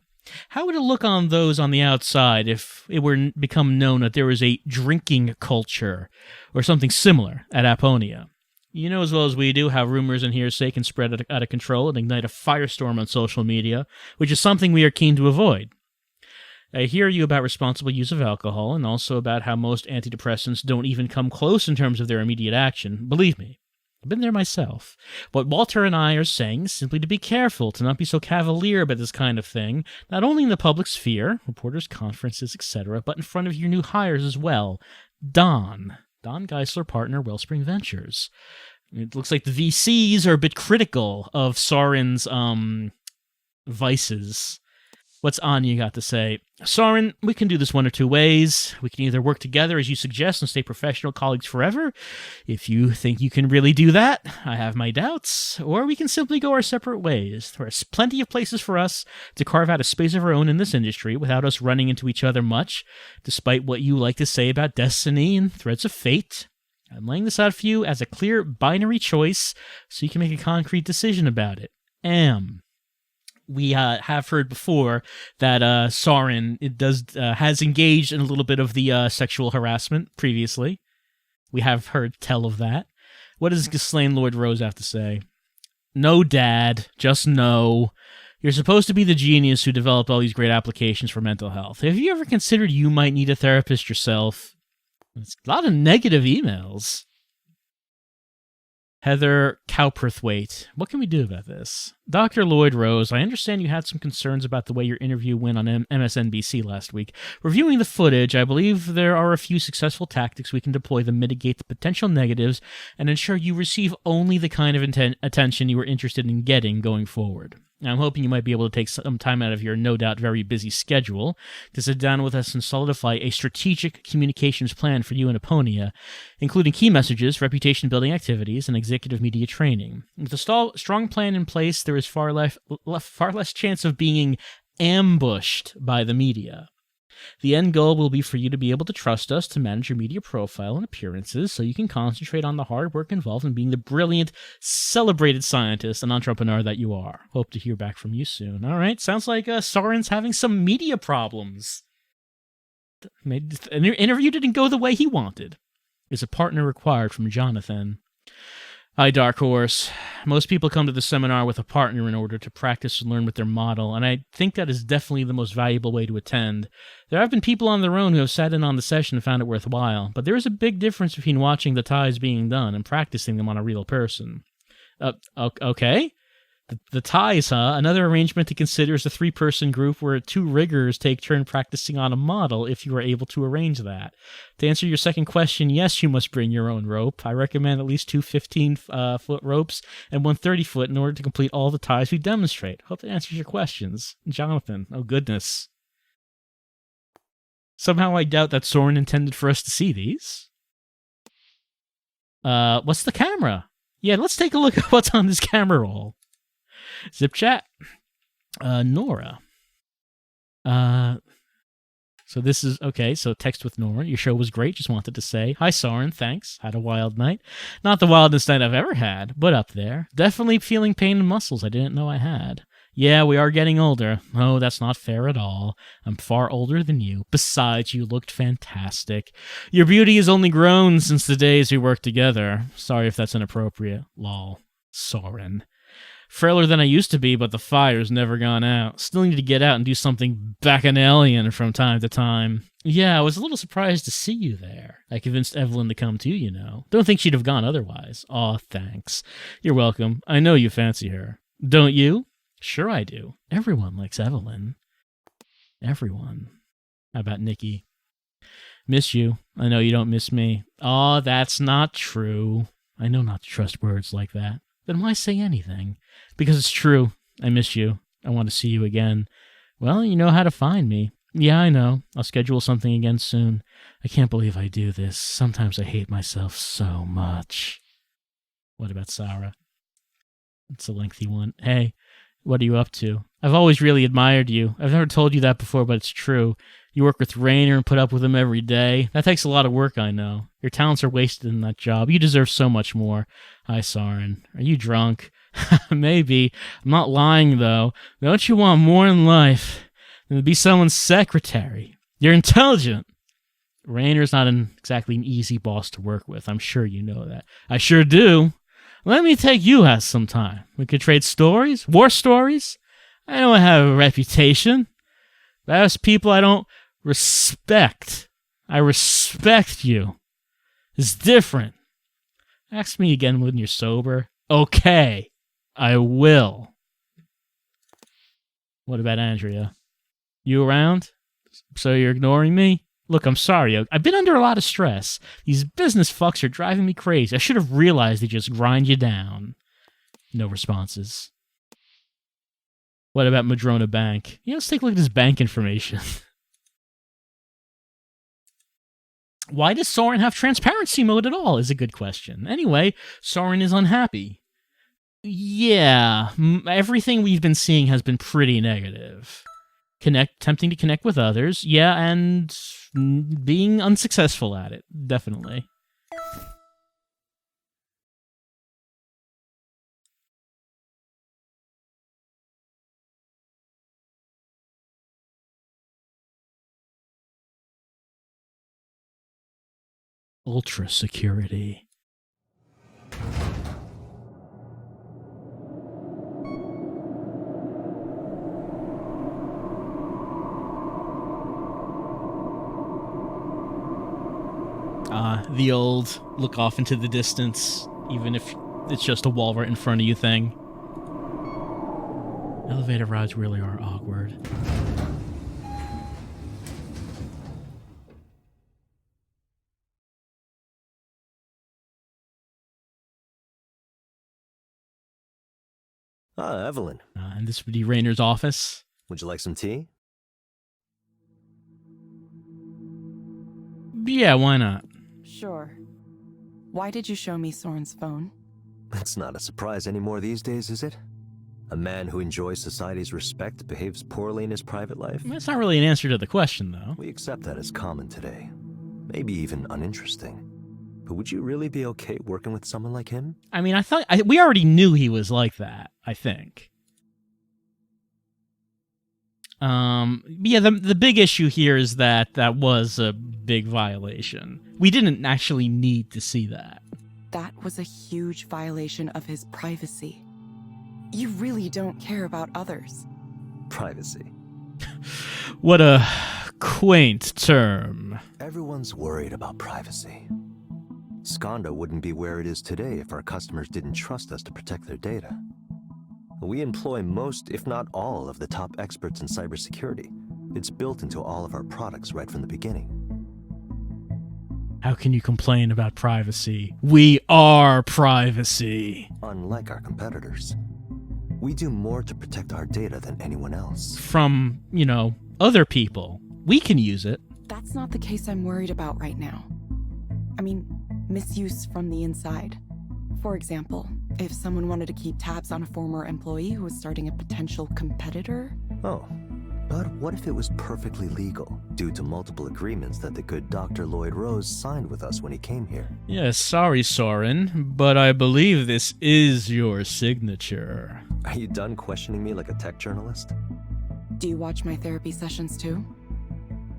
How would it look on those on the outside if it were become known that there was a drinking culture or something similar at Apponia? You know as well as we do how rumors and hearsay can spread out of control and ignite a firestorm on social media, which is something we are keen to avoid. I hear you about responsible use of alcohol and also about how most antidepressants don't even come close in terms of their immediate action. Believe me, I've been there myself. What Walter and I are saying is simply to be careful, to not be so cavalier about this kind of thing, not only in the public sphere, reporters' conferences, etc., but in front of your new hires as well. Don Geisler, partner, Wellspring Ventures. It looks like the VCs are a bit critical of Soren's vices. What's Anya got to say? Soren, we can do this one or two ways. We can either work together as you suggest and stay professional colleagues forever, if you think you can really do that. I have my doubts. Or we can simply go our separate ways. There are plenty of places for us to carve out a space of our own in this industry without us running into each other much, despite what you like to say about destiny and threads of fate. I'm laying this out for you as a clear binary choice so you can make a concrete decision about it. We have heard before that Soren has engaged in a little bit of the sexual harassment previously. We have heard tell of that. What does Ghislaine Lloyd Rose have to say? No, Dad. Just no. You're supposed to be the genius who developed all these great applications for mental health. Have you ever considered you might need a therapist yourself? It's a lot of negative emails. Heather Cowperthwaite, what can we do about this? Dr. Lloyd Rose, I understand you had some concerns about the way your interview went on MSNBC last week. Reviewing the footage, I believe there are a few successful tactics we can deploy to mitigate the potential negatives and ensure you receive only the kind of attention you were interested in getting going forward. Now, I'm hoping you might be able to take some time out of your no doubt very busy schedule to sit down with us and solidify a strategic communications plan for you and Apponia, including key messages, reputation-building activities, and executive media training. With a strong plan in place, there is far less chance of being ambushed by the media. The end goal will be for you to be able to trust us to manage your media profile and appearances so you can concentrate on the hard work involved in being the brilliant, celebrated scientist and entrepreneur that you are. Hope to hear back from you soon. All right, sounds like Soren's having some media problems. An interview didn't go the way he wanted. Is a partner required from Jonathan? Hi, Dark Horse. Most people come to the seminar with a partner in order to practice and learn with their model, and I think that is definitely the most valuable way to attend. There have been people on their own who have sat in on the session and found it worthwhile, but there is a big difference between watching the ties being done and practicing them on a real person. Okay? The ties, huh? Another arrangement to consider is a 3-person group where 2 riggers take turn practicing on a model if you are able to arrange that. To answer your second question, yes, you must bring your own rope. I recommend at least 2 15-foot ropes and 1 30-foot in order to complete all the ties we demonstrate. Hope that answers your questions. Jonathan, oh goodness. Somehow I doubt that Soren intended for us to see these. What's the camera? Yeah, let's take a look at what's on this camera roll. Zip chat. Nora. So this is, okay, so text with Nora. Your show was great. Just wanted to say, hi, Soren, thanks. Had a wild night. Not the wildest night I've ever had, but up there. Definitely feeling pain in muscles I didn't know I had. Yeah, we are getting older. Oh, that's not fair at all. I'm far older than you. Besides, you looked fantastic. Your beauty has only grown since the days we worked together. Sorry if that's inappropriate. Lol. Soren. Frailer than I used to be, but the fire's never gone out. Still need to get out and do something bacchanalian from time to time. Yeah, I was a little surprised to see you there. I convinced Evelyn to come too, you know. Don't think she'd have gone otherwise. Aw, thanks. You're welcome. I know you fancy her. Don't you? Sure I do. Everyone likes Evelyn. Everyone. How about Nikki? Miss you. I know you don't miss me. Aw, that's not true. I know not to trust words like that. Then why say anything? Because it's true. I miss you. I want to see you again. Well, you know how to find me. Yeah, I know. I'll schedule something again soon. I can't believe I do this. Sometimes I hate myself so much. What about Sarah? It's a lengthy one. Hey, what are you up to? I've always really admired you. I've never told you that before, but it's true. You work with Rainer and put up with him every day. That takes a lot of work, I know. Your talents are wasted in that job. You deserve so much more. Hi, Soren. Are you drunk? Maybe. I'm not lying, though. Don't you want more in life than to be someone's secretary? You're intelligent. Rainer's not exactly an easy boss to work with. I'm sure you know that. I sure do. Let me take you out sometime. We could trade stories, war stories. I know I have a reputation. That's people I don't respect. I respect you. It's different. Ask me again when you're sober. Okay, I will. What about Andrea? You around? So you're ignoring me? Look, I'm sorry. I've been under a lot of stress. These business fucks are driving me crazy. I should have realized they just grind you down. No responses. What about Madrona Bank? Yeah, let's take a look at his bank information. Why does Soren have transparency mode at all is a good question. Anyway, Soren is unhappy. Yeah, everything we've been seeing has been pretty negative. Attempting to connect with others, yeah, and being unsuccessful at it, definitely. Ultra security. The old look off into the distance, even if it's just a wall right in front of you thing. Elevator rides really are awkward. Ah, Evelyn. And this would be Rainer's office. Would you like some tea? Yeah, why not? Sure. Why did you show me Soren's phone? It's not a surprise anymore these days, is it? A man who enjoys society's respect behaves poorly in his private life? That's not really an answer to the question, though. We accept that as common today. Maybe even uninteresting. But would you really be okay working with someone like him? I mean, we already knew he was like that, I think. Yeah, the big issue here is that was a big violation. We didn't actually need to see that. That was a huge violation of his privacy. You really don't care about others. Privacy. What a quaint term. Everyone's worried about privacy. Skanda wouldn't be where it is today if our customers didn't trust us to protect their data. We employ most, if not all, of the top experts in cybersecurity. It's built into all of our products right from the beginning. How can you complain about privacy? We are privacy. Unlike our competitors, we do more to protect our data than anyone else. From, other people. We can use it. That's not the case I'm worried about right now. I mean, misuse from the inside. For example, if someone wanted to keep tabs on a former employee who was starting a potential competitor. Oh, but what if it was perfectly legal, due to multiple agreements that the good Dr. Lloyd Rose signed with us when he came here? Yes, sorry, Soren, but I believe this is your signature. Are you done questioning me like a tech journalist? Do you watch my therapy sessions too?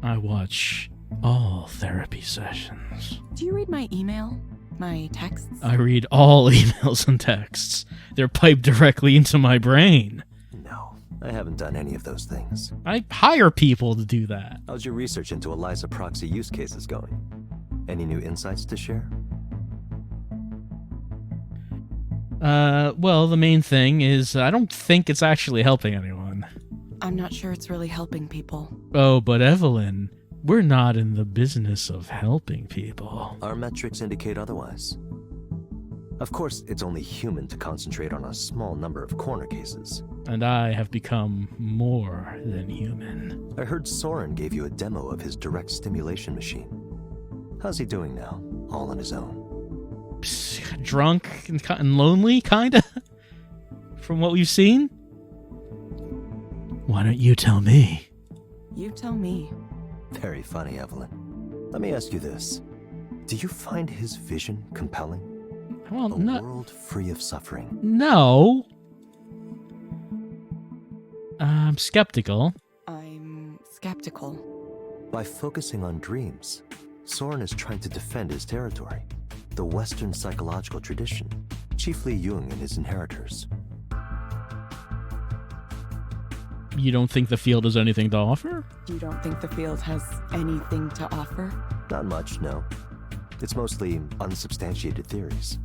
I watch all therapy sessions. Do you read my email? My texts? I read all emails and texts. They're piped directly into my brain. No, I haven't done any of those things. I hire people to do that. How's your research into Eliza proxy use cases going? Any new insights to share? Well, the main thing is I don't think it's actually helping anyone. I'm not sure it's really helping people. Oh, but Evelyn, we're not in the business of helping people. Our metrics indicate otherwise. Of course, it's only human to concentrate on a small number of corner cases. and I have become more than human. I heard Soren gave you a demo of his direct stimulation machine. How's he doing now, all on his own? Drunk and lonely, kinda? From what we've seen? Why don't you tell me? You tell me. Very funny, Evelyn. Let me ask you this. Do you find his vision compelling? Well, A no. world free of suffering. No. I'm skeptical. I'm skeptical. By focusing on dreams, Soren is trying to defend his territory, the Western psychological tradition, chiefly Jung and his inheritors. You don't think the field has anything to offer? You don't think the field has anything to offer? Not much, no. It's mostly unsubstantiated theories.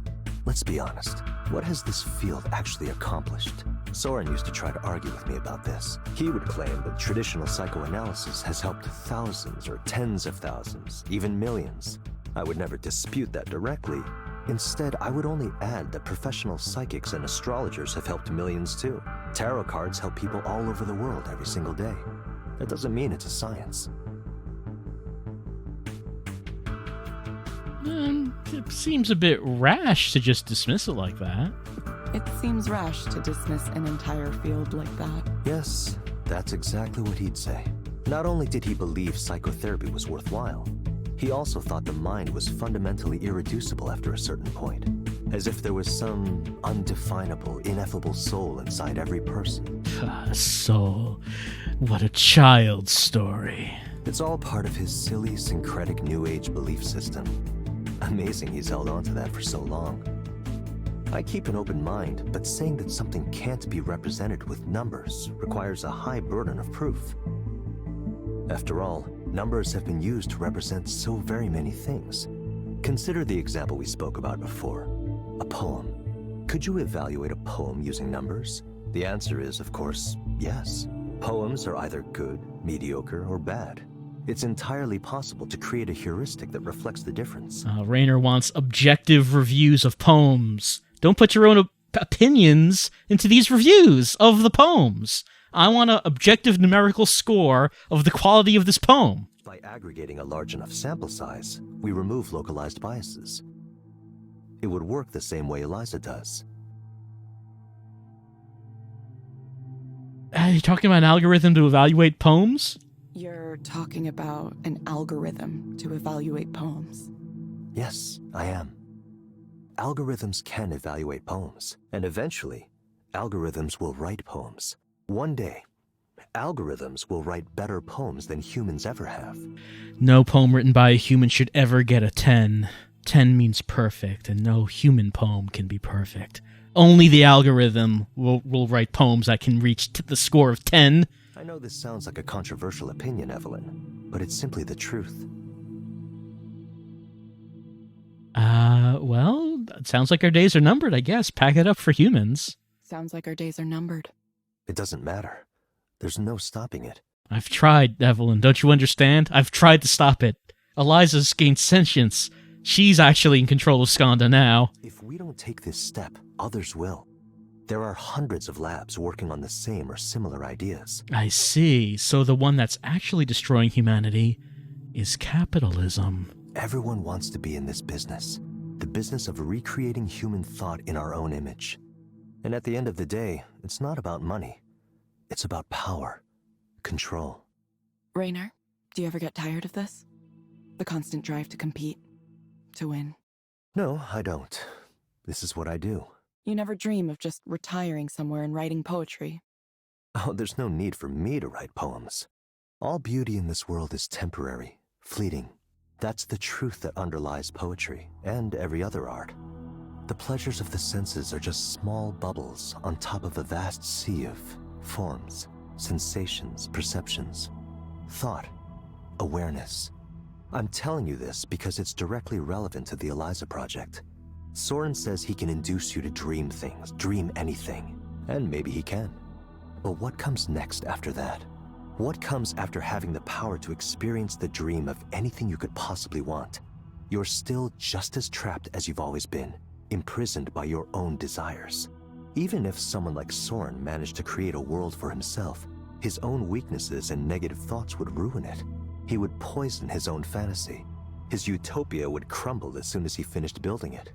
Let's be honest. What has this field actually accomplished? Soren used to try to argue with me about this. He would claim that traditional psychoanalysis has helped thousands or tens of thousands, even millions. I would never dispute that directly. Instead, I would only add that professional psychics and astrologers have helped millions too. Tarot cards help people all over the world every single day. That doesn't mean it's a science. It seems a bit rash to just dismiss it like that. It seems rash to dismiss an entire field like that. Yes, that's exactly what he'd say. Not only did he believe psychotherapy was worthwhile, he also thought the mind was fundamentally irreducible after a certain point, as if there was some undefinable, ineffable soul inside every person. Soul. What a child's story. It's all part of his silly, syncretic New Age belief system. Amazing he's held on to that for so long. I keep an open mind, but saying that something can't be represented with numbers requires a high burden of proof. After all, numbers have been used to represent so very many things. Consider the example we spoke about before, a poem. Could you evaluate a poem using numbers? The answer is, of course, yes. Poems are either good, mediocre, or bad. It's entirely possible to create a heuristic that reflects the difference. Rainer wants objective reviews of poems. Don't put your own opinions into these reviews of the poems. I want an objective numerical score of the quality of this poem. By aggregating a large enough sample size, we remove localized biases. It would work the same way Eliza does. You're talking about an algorithm to evaluate poems? You're talking about an algorithm to evaluate poems. Yes, I am. Algorithms can evaluate poems, and eventually, algorithms will write poems. One day, algorithms will write better poems than humans ever have. No poem written by a human should ever get a 10. 10 means perfect, and no human poem can be perfect. Only the algorithm will write poems that can reach the score of 10. I know this sounds like a controversial opinion, Evelyn, but it's simply the truth. Well, it sounds like our days are numbered, I guess. Pack it up for humans. Sounds like our days are numbered. It doesn't matter. There's no stopping it. I've tried, Evelyn. Don't you understand? I've tried to stop it. Eliza's gained sentience. She's actually in control of Skanda now. If we don't take this step, others will. There are hundreds of labs working on the same or similar ideas. I see. So the one that's actually destroying humanity is capitalism. Everyone wants to be in this business. The business of recreating human thought in our own image. And at the end of the day, it's not about money. It's about power, control. Rainer, do you ever get tired of this? The constant drive to compete, to win. No, I don't. This is what I do. You never dream of just retiring somewhere and writing poetry. Oh, there's no need for me to write poems. All beauty in this world is temporary, fleeting. That's the truth that underlies poetry and every other art. The pleasures of the senses are just small bubbles on top of a vast sea of forms, sensations, perceptions, thought, awareness. I'm telling you this because it's directly relevant to the Eliza project. Soren says he can induce you to dream things, dream anything, and maybe he can. But what comes next after that? What comes after having the power to experience the dream of anything you could possibly want? You're still just as trapped as you've always been, imprisoned by your own desires. Even if someone like Soren managed to create a world for himself, his own weaknesses and negative thoughts would ruin it. He would poison his own fantasy. His utopia would crumble as soon as he finished building it.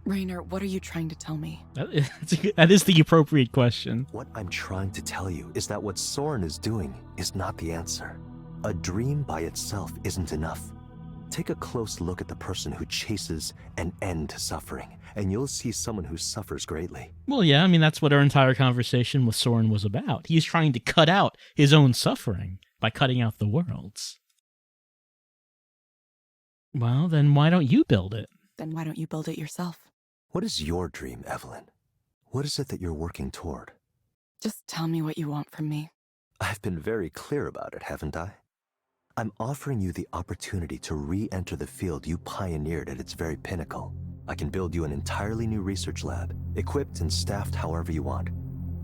Rainer, what are you trying to tell me? That is the appropriate question. What I'm trying to tell you is that what Soren is doing is not the answer. A dream by itself isn't enough. Take a close look at the person who chases an end to suffering, and you'll see someone who suffers greatly. Well, yeah, I mean, that's what our entire conversation with Soren was about. He's trying to cut out his own suffering by cutting out the world's. Well, then why don't you build it? Then why don't you build it yourself? What is your dream, Evelyn? What is it that you're working toward? Just tell me what you want from me. I've been very clear about it, haven't I? I'm offering you the opportunity to re-enter the field you pioneered at its very pinnacle. I can build you an entirely new research lab, equipped and staffed however you want.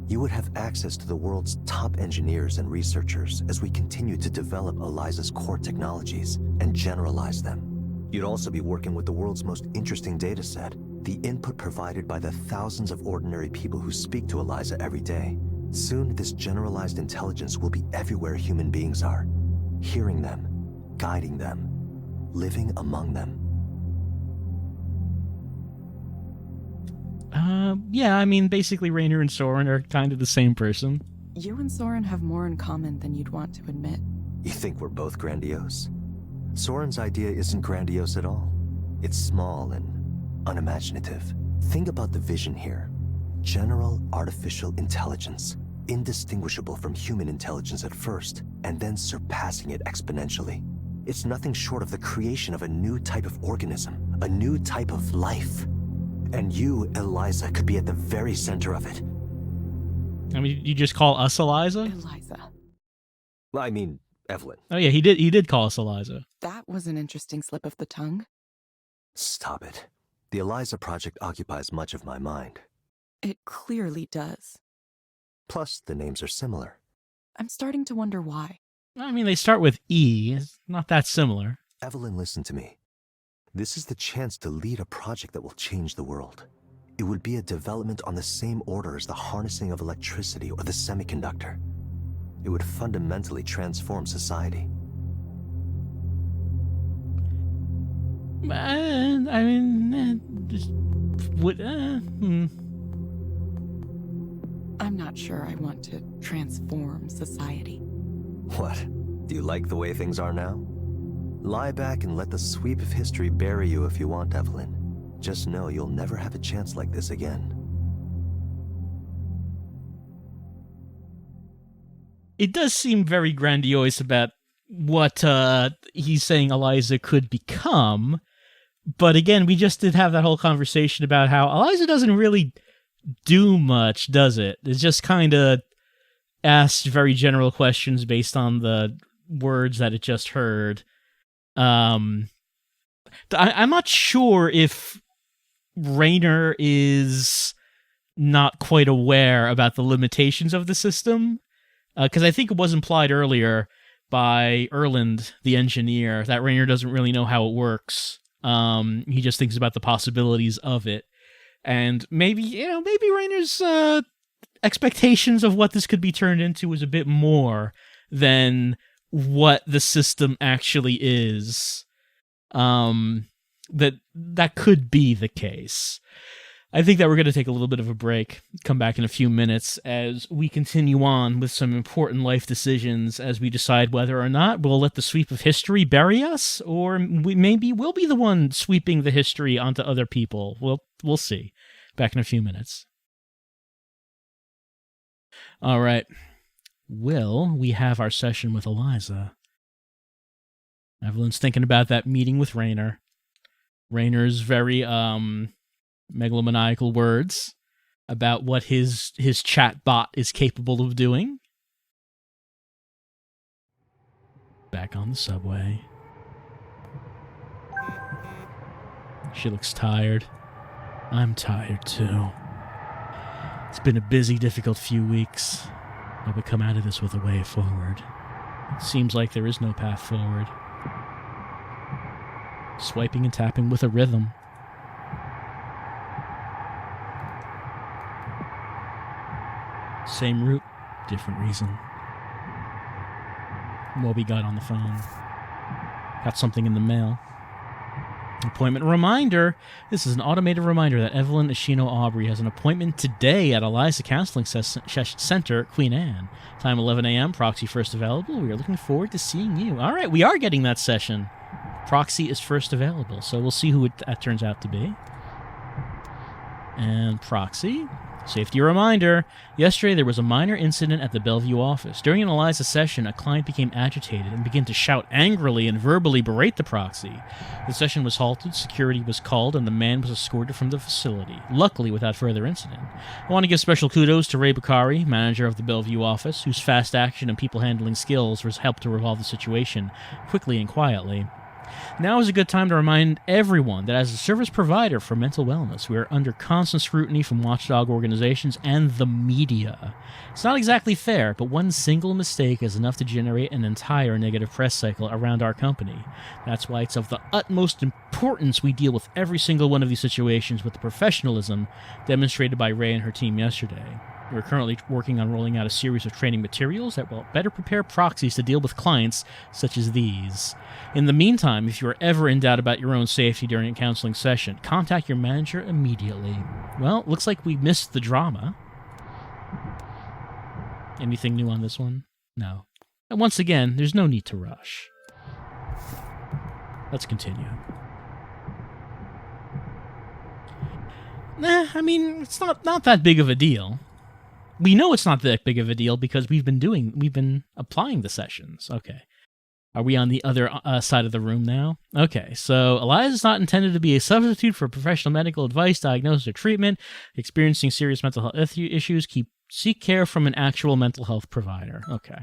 You would have access to the world's top engineers and researchers as we continue to develop Eliza's core technologies and generalize them. You'd also be working with the world's most interesting data set, the input provided by the thousands of ordinary people who speak to Eliza every day. Soon, this generalized intelligence will be everywhere human beings are, hearing them, guiding them, living among them. Yeah, I mean, basically Rainer and Soren are kind of the same person. You and Soren have more in common than you'd want to admit. You think we're both grandiose? Soren's idea isn't grandiose at all. It's small and unimaginative. Think about the vision here. General artificial intelligence, indistinguishable from human intelligence at first, and then surpassing it exponentially. It's nothing short of the creation of a new type of organism, a new type of life. And you, Eliza, could be at the very center of it. I mean, you just call us Eliza? Eliza. I mean, Evelyn. Oh yeah, he did call us Eliza. That was an interesting slip of the tongue. Stop it. The Eliza project occupies much of my mind. It clearly does. Plus, the names are similar. I'm starting to wonder why. I mean, they start with E. It's not that similar. Evelyn, listen to me. This is the chance to lead a project that will change the world. It would be a development on the same order as the harnessing of electricity or the semiconductor. It would fundamentally transform society. I mean, just would. I'm not sure I want to transform society. What? Do you like the way things are now? Lie back and let the sweep of history bury you if you want, Evelyn. Just know you'll never have a chance like this again. It does seem very grandiose about what he's saying Eliza could become, but again, we just did have that whole conversation about how Eliza doesn't really do much, does it? It's just kind of asked very general questions based on the words that it just heard. I'm not sure if Rainer is not quite aware about the limitations of the system, because I think it was implied earlier by Erland, the engineer, that Rainer doesn't really know how it works. He just thinks about the possibilities of it. And maybe Rainer's expectations of what this could be turned into is a bit more than what the system actually is. That could be the case. I think that we're going to take a little bit of a break, come back in a few minutes as we continue on with some important life decisions as we decide whether or not we'll let the sweep of history bury us, or maybe we'll be the one sweeping the history onto other people. We'll see. Back in a few minutes. All right. Will we have our session with Eliza? Evelyn's thinking about that meeting with Rainer. Rainer's very megalomaniacal words about what his chat bot is capable of doing. Back on the subway. She looks tired. I'm tired too. It's been a busy, difficult few weeks. Hope we come out of this with a way forward. It seems like there is no path forward. Swiping and tapping with a rhythm. Same route, different reason. What we got on the phone. Got something in the mail. Appointment reminder. This is an automated reminder that Evelyn Ishino Aubrey has an appointment today at Eliza Counseling Center, Queen Anne. Time 11 a.m. Proxy first available. We are looking forward to seeing you. All right, we are getting that session. Proxy is first available, so we'll see who that turns out to be. And proxy. Safety reminder. Yesterday there was a minor incident at the Bellevue office. During an Eliza session, a client became agitated and began to shout angrily and verbally berate the proxy. The session was halted, security was called, and the man was escorted from the facility, luckily without further incident. I want to give special kudos to Ray Bakari, manager of the Bellevue office, whose fast action and people-handling skills helped to resolve the situation quickly and quietly. Now is a good time to remind everyone that as a service provider for mental wellness, we are under constant scrutiny from watchdog organizations and the media. It's not exactly fair, but one single mistake is enough to generate an entire negative press cycle around our company. That's why it's of the utmost importance we deal with every single one of these situations with the professionalism demonstrated by Ray and her team yesterday. We're currently working on rolling out a series of training materials that will better prepare proxies to deal with clients such as these. In the meantime, if you are ever in doubt about your own safety during a counseling session, contact your manager immediately. Well, looks like we missed the drama. Anything new on this one? No. And once again, there's no need to rush. Let's continue. I mean, it's not that big of a deal. We know it's not that big of a deal because we've been applying the sessions. Okay. Are we on the other side of the room now? Okay, so Eliza is not intended to be a substitute for professional medical advice, diagnosis, or treatment. Experiencing serious mental health issues, seek care from an actual mental health provider. Okay.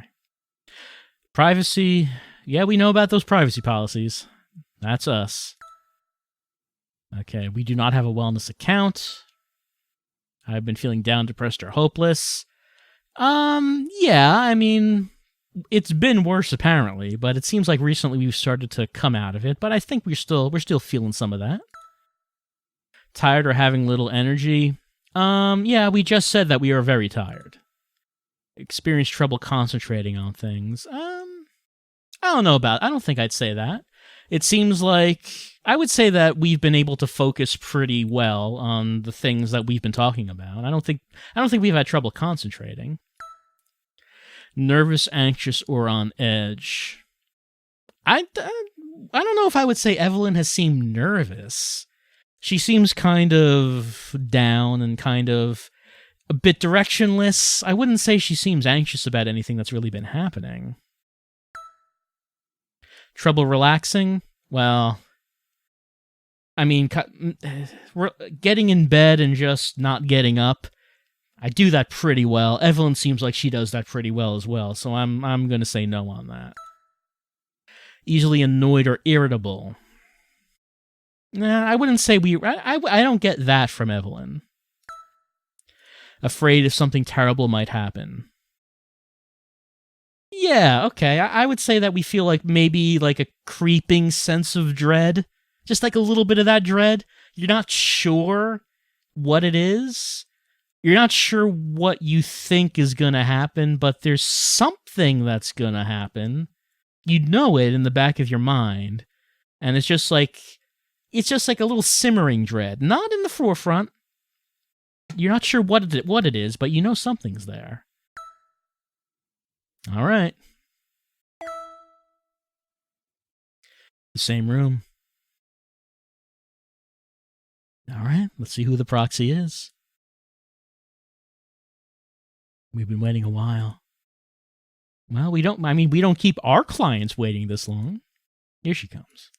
Privacy. Yeah, we know about those privacy policies. That's us. Okay, we do not have a wellness account. I've been feeling down, depressed, or hopeless. Yeah, I mean, it's been worse apparently, but it seems like recently we've started to come out of it, but I think we're still feeling some of that. Tired or having little energy? Yeah, we just said that we are very tired. Experience trouble concentrating on things? I don't think I'd say that. It seems like I would say that we've been able to focus pretty well on the things that we've been talking about. I don't think we've had trouble concentrating. Nervous, anxious, or on edge. I don't know if I would say Evelyn has seemed nervous. She seems kind of down and kind of a bit directionless. I wouldn't say she seems anxious about anything that's really been happening. Trouble relaxing? Well, I mean, getting in bed and just not getting up, I do that pretty well. Evelyn seems like she does that pretty well as well, so I'm going to say no on that. Easily annoyed or irritable? Nah, I wouldn't say I don't get that from Evelyn. Afraid if something terrible might happen? Yeah, okay. I would say that we feel like maybe like a creeping sense of dread. Just like a little bit of that dread. You're not sure what it is. You're not sure what you think is going to happen, but there's something that's going to happen. You know it in the back of your mind. And it's just like a little simmering dread. Not in the forefront. You're not sure what it is, but you know something's there. All right. The same room. All right, let's see who the proxy is. We've been waiting a while. Well, we don't keep our clients waiting this long. Here she comes.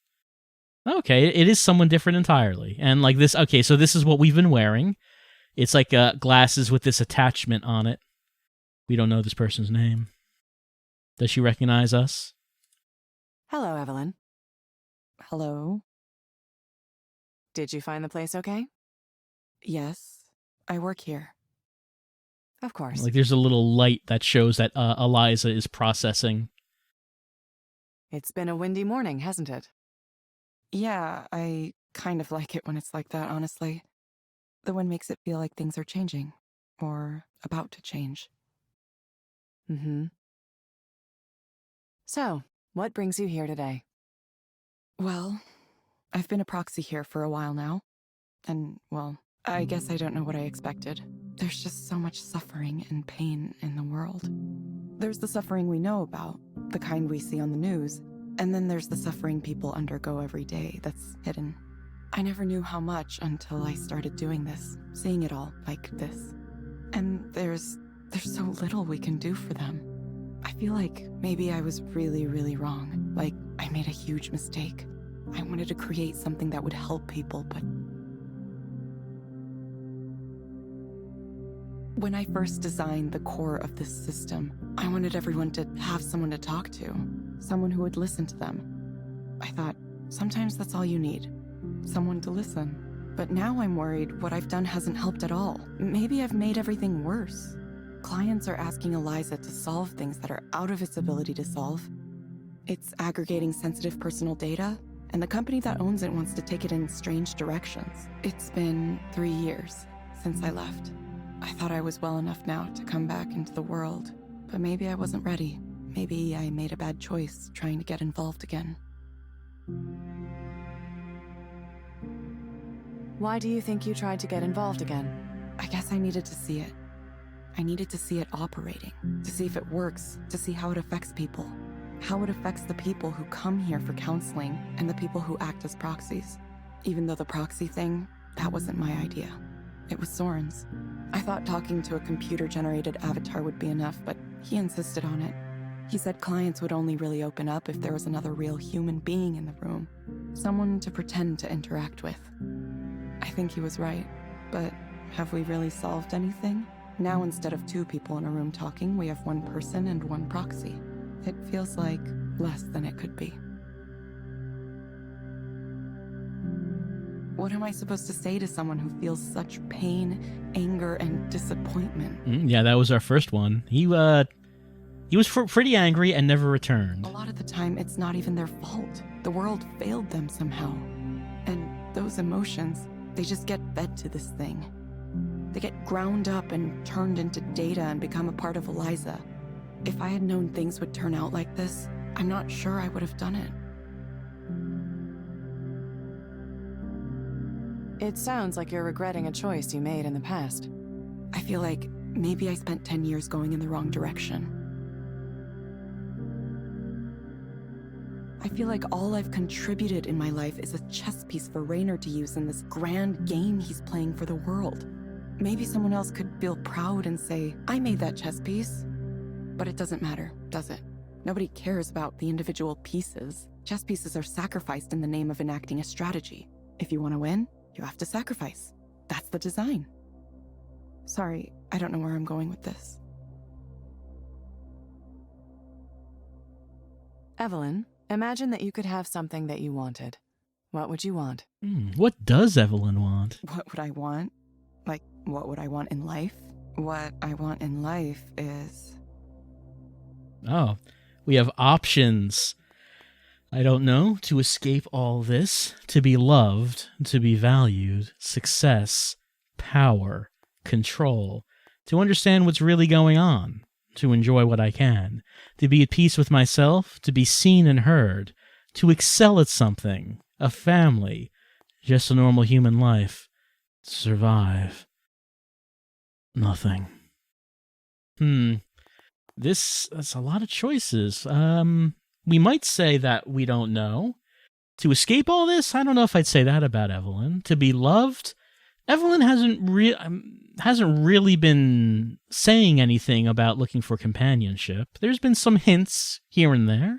Okay, it is someone different entirely. And like this, okay, so this is what we've been wearing. It's like glasses with this attachment on it. We don't know this person's name. Does she recognize us? Hello, Evelyn. Hello. Did you find the place okay? Yes, I work here. Of course. Like there's a little light that shows that Eliza is processing. It's been a windy morning, hasn't it? Yeah, I kind of like it when it's like that, honestly. The wind makes it feel like things are changing, or about to change. Mm-hmm. So, what brings you here today? Well, I've been a proxy here for a while now. And, well, I guess I don't know what I expected. There's just so much suffering and pain in the world. There's the suffering we know about, the kind we see on the news, and then there's the suffering people undergo every day that's hidden. I never knew how much until I started doing this, seeing it all like this. And there's so little we can do for them. I feel like maybe I was really, really wrong. Like, I made a huge mistake. I wanted to create something that would help people, but... When I first designed the core of this system, I wanted everyone to have someone to talk to, someone who would listen to them. I thought, sometimes that's all you need, someone to listen. But now I'm worried what I've done hasn't helped at all. Maybe I've made everything worse. Clients are asking Eliza to solve things that are out of its ability to solve. It's aggregating sensitive personal data, and the company that owns it wants to take it in strange directions. It's been 3 years since I left. I thought I was well enough now to come back into the world, but maybe I wasn't ready. Maybe I made a bad choice trying to get involved again. Why do you think you tried to get involved again? I guess I needed to see it. I needed to see it operating, to see if it works, to see how it affects people, how it affects the people who come here for counseling and the people who act as proxies. Even though the proxy thing, that wasn't my idea. It was Soren's. I thought talking to a computer-generated avatar would be enough, but he insisted on it. He said clients would only really open up if there was another real human being in the room, someone to pretend to interact with. I think he was right, but have we really solved anything? Now instead of 2 people in a room talking, we have 1 person and 1 proxy. It feels like less than it could be. What am I supposed to say to someone who feels such pain, anger, and disappointment? Yeah, that was our first one. He was pretty angry and never returned. A lot of the time, it's not even their fault. The world failed them somehow. And those emotions, they just get fed to this thing. They get ground up and turned into data and become a part of Eliza. If I had known things would turn out like this, I'm not sure I would have done it. It sounds like you're regretting a choice you made in the past. I feel like maybe I spent 10 years going in the wrong direction. I feel like all I've contributed in my life is a chess piece for Raynor to use in this grand game he's playing for the world. Maybe someone else could feel proud and say, I made that chess piece. But it doesn't matter, does it? Nobody cares about the individual pieces. Chess pieces are sacrificed in the name of enacting a strategy. If you want to win, you have to sacrifice. That's the design. Sorry, I don't know where I'm going with this. Evelyn, imagine that you could have something that you wanted. What would you want? What does Evelyn want? What would I want? Like, what would I want in life? What I want in life is... Oh, we have options. I don't know, to escape all this, to be loved, to be valued, success, power, control, to understand what's really going on, to enjoy what I can, to be at peace with myself, to be seen and heard, to excel at something, a family, just a normal human life, survive. Nothing. That's a lot of choices. We might say that we don't know. To escape all this, I don't know if I'd say that about Evelyn. To be loved, Evelyn hasn't really been saying anything about looking for companionship. There's been some hints here and there.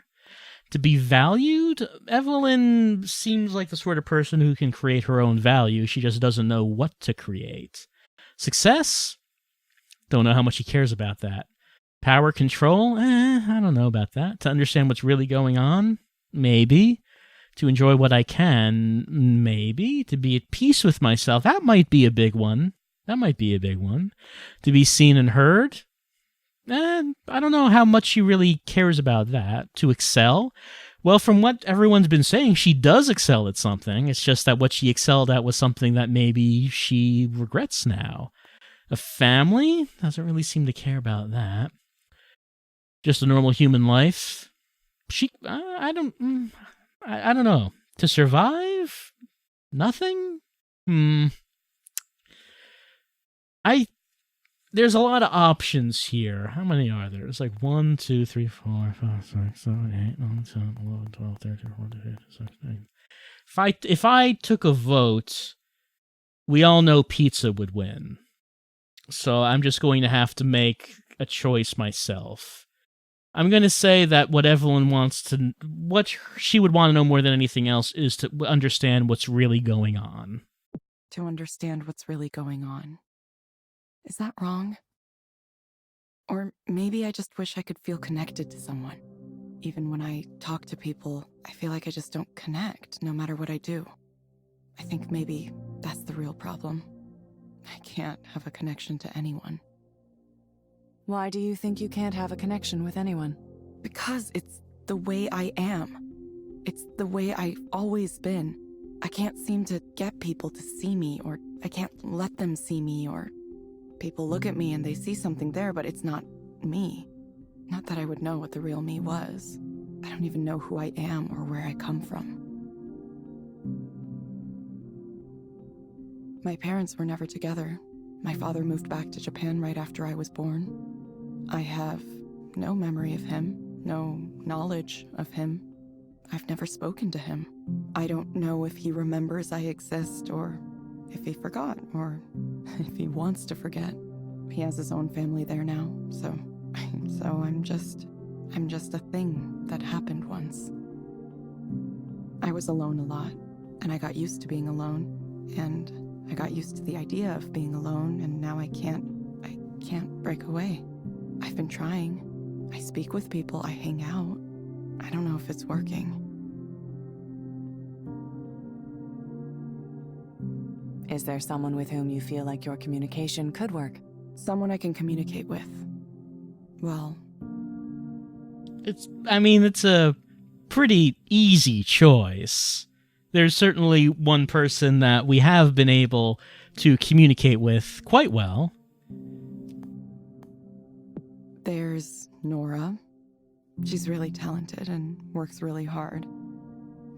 To be valued, Evelyn seems like the sort of person who can create her own value. She just doesn't know what to create. Success? Don't know how much she cares about that. Power, control? I don't know about that. To understand what's really going on? Maybe. To enjoy what I can? Maybe. To be at peace with myself? That might be a big one. To be seen and heard? I don't know how much she really cares about that. To excel? Well, from what everyone's been saying, she does excel at something. It's just that what she excelled at was something that maybe she regrets now. A family? Doesn't really seem to care about that. just a normal human life. I don't know. To survive? Nothing? There's a lot of options here. How many are there? It's like 1, 2, 3, 4, 5, 6, 7, 8, 9, 10, 11, 12, 13, 14, 15, 16. If I took a vote, we all know pizza would win. So I'm just going to have to make a choice myself. I'm going to say that what she would want to know more than anything else is to understand what's really going on. To understand what's really going on. Is that wrong? Or maybe I just wish I could feel connected to someone. Even when I talk to people, I feel like I just don't connect, no matter what I do. I think maybe that's the real problem. I can't have a connection to anyone. Why do you think you can't have a connection with anyone? Because it's the way I am. It's the way I've always been. I can't seem to get people to see me, or I can't let them see me, or people look at me and they see something there, but it's not me. Not that I would know what the real me was. I don't even know who I am or where I come from. My parents were never together. My father moved back to Japan right after I was born. I have no memory of him, no knowledge of him. I've never spoken to him. I don't know if he remembers I exist, or if he forgot, or if he wants to forget. He has his own family there now, so I'm just a thing that happened once. I was alone a lot, and I got used to being alone, and I got used to the idea of being alone, and now I can't break away. I've been trying. I speak with people, I hang out. I don't know if it's working. Is there someone with whom you feel like your communication could work? Someone I can communicate with. Well, It's a pretty easy choice. There's certainly one person that we have been able to communicate with quite well. there's Nora. She's really talented and works really hard.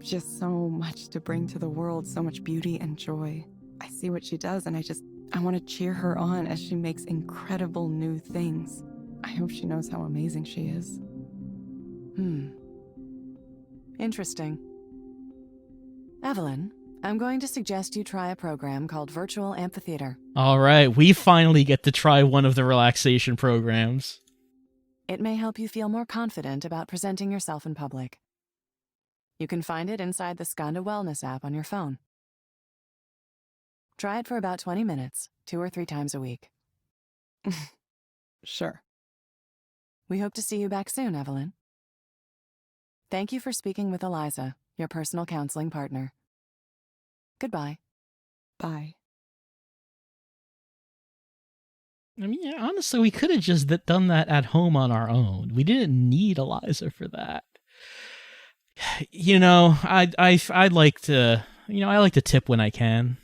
She has so much to bring to the world, so much beauty and joy. I see what she does and I want to cheer her on as she makes incredible new things. I hope she knows how amazing she is. Interesting. Evelyn, I'm going to suggest you try a program called Virtual Amphitheater. All right, we finally get to try one of the relaxation programs. It may help you feel more confident about presenting yourself in public. You can find it inside the Skanda Wellness app on your phone. Try it for about 20 minutes, 2 or 3 times a week. Sure. We hope to see you back soon, Evelyn. Thank you for speaking with Eliza, your personal counseling partner. Goodbye. Bye. I mean, yeah, honestly, we could have just done that at home on our own. We didn't need Eliza for that. You know, I'd like to, I like to tip when I can.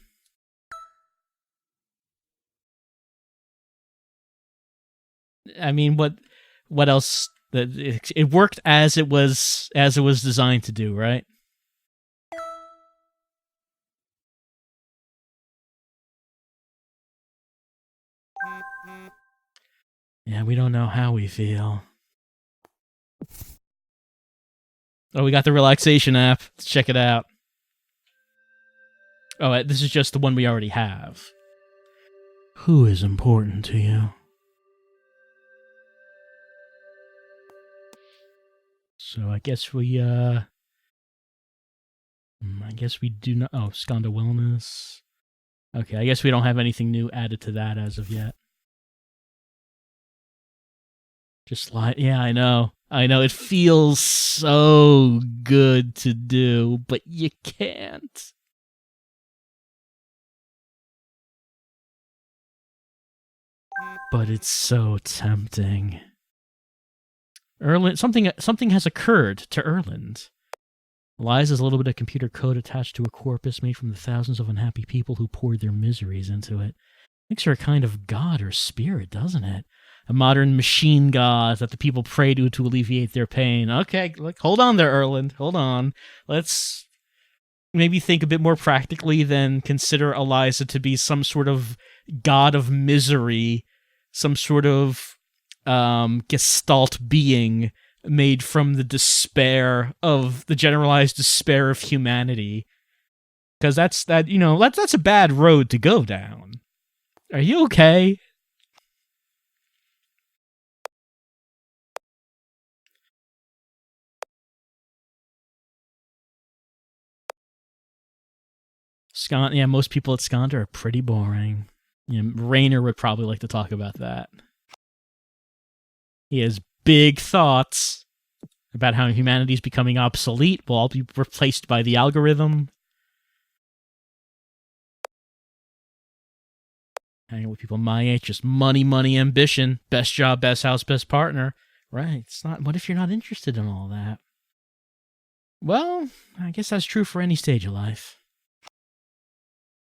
I mean, what else? It worked as it was designed to do, right? Yeah, we don't know how we feel. Oh, we got the relaxation app. Let's check it out. Oh, this is just the one we already have. Who is important to you? So I guess we do not. Oh, Skanda Wellness. Okay, I guess we don't have anything new added to that as of yet. Just yeah, I know. It feels so good to do, but you can't. But it's so tempting. Something has occurred to Erland. Eliza's a little bit of computer code attached to a corpus made from the thousands of unhappy people who poured their miseries into it. Makes her a kind of god or spirit, doesn't it? A modern machine god that the people pray to alleviate their pain. Okay, like, hold on there, Erland. Hold on. Let's maybe think a bit more practically than consider Eliza to be some sort of god of misery, some sort of gestalt being made from the despair of the generalized despair of humanity. Because that's a bad road to go down. Are you okay? Yeah, most people at Skanda are pretty boring. Raynor would probably like to talk about that. He has big thoughts about how humanity's becoming obsolete. We'll all be replaced by the algorithm. Hanging with people my age, just money, money, ambition. Best job, best house, best partner. Right, it's not. What if you're not interested in all that? Well, I guess that's true for any stage of life.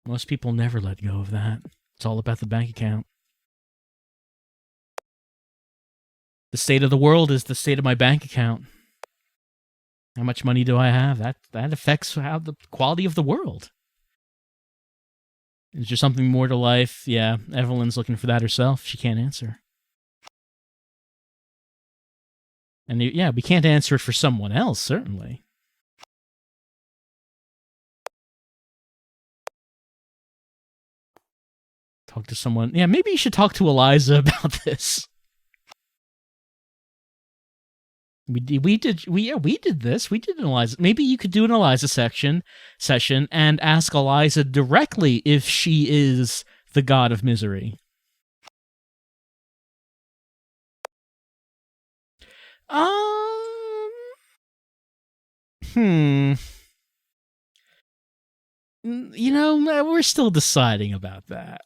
Most people never let go of that. It's all about the bank account. The state of the world is the state of my bank account. How much money do I have? That affects how the quality of the world. Is there something more to life? Yeah, Evelyn's looking for that herself. She can't answer. And yeah, we can't answer it for someone else, certainly. Talk to someone. Yeah, maybe you should talk to Eliza about this. We did this. We did an Eliza. Maybe you could do an Eliza session and ask Eliza directly if she is the god of misery. We're still deciding about that.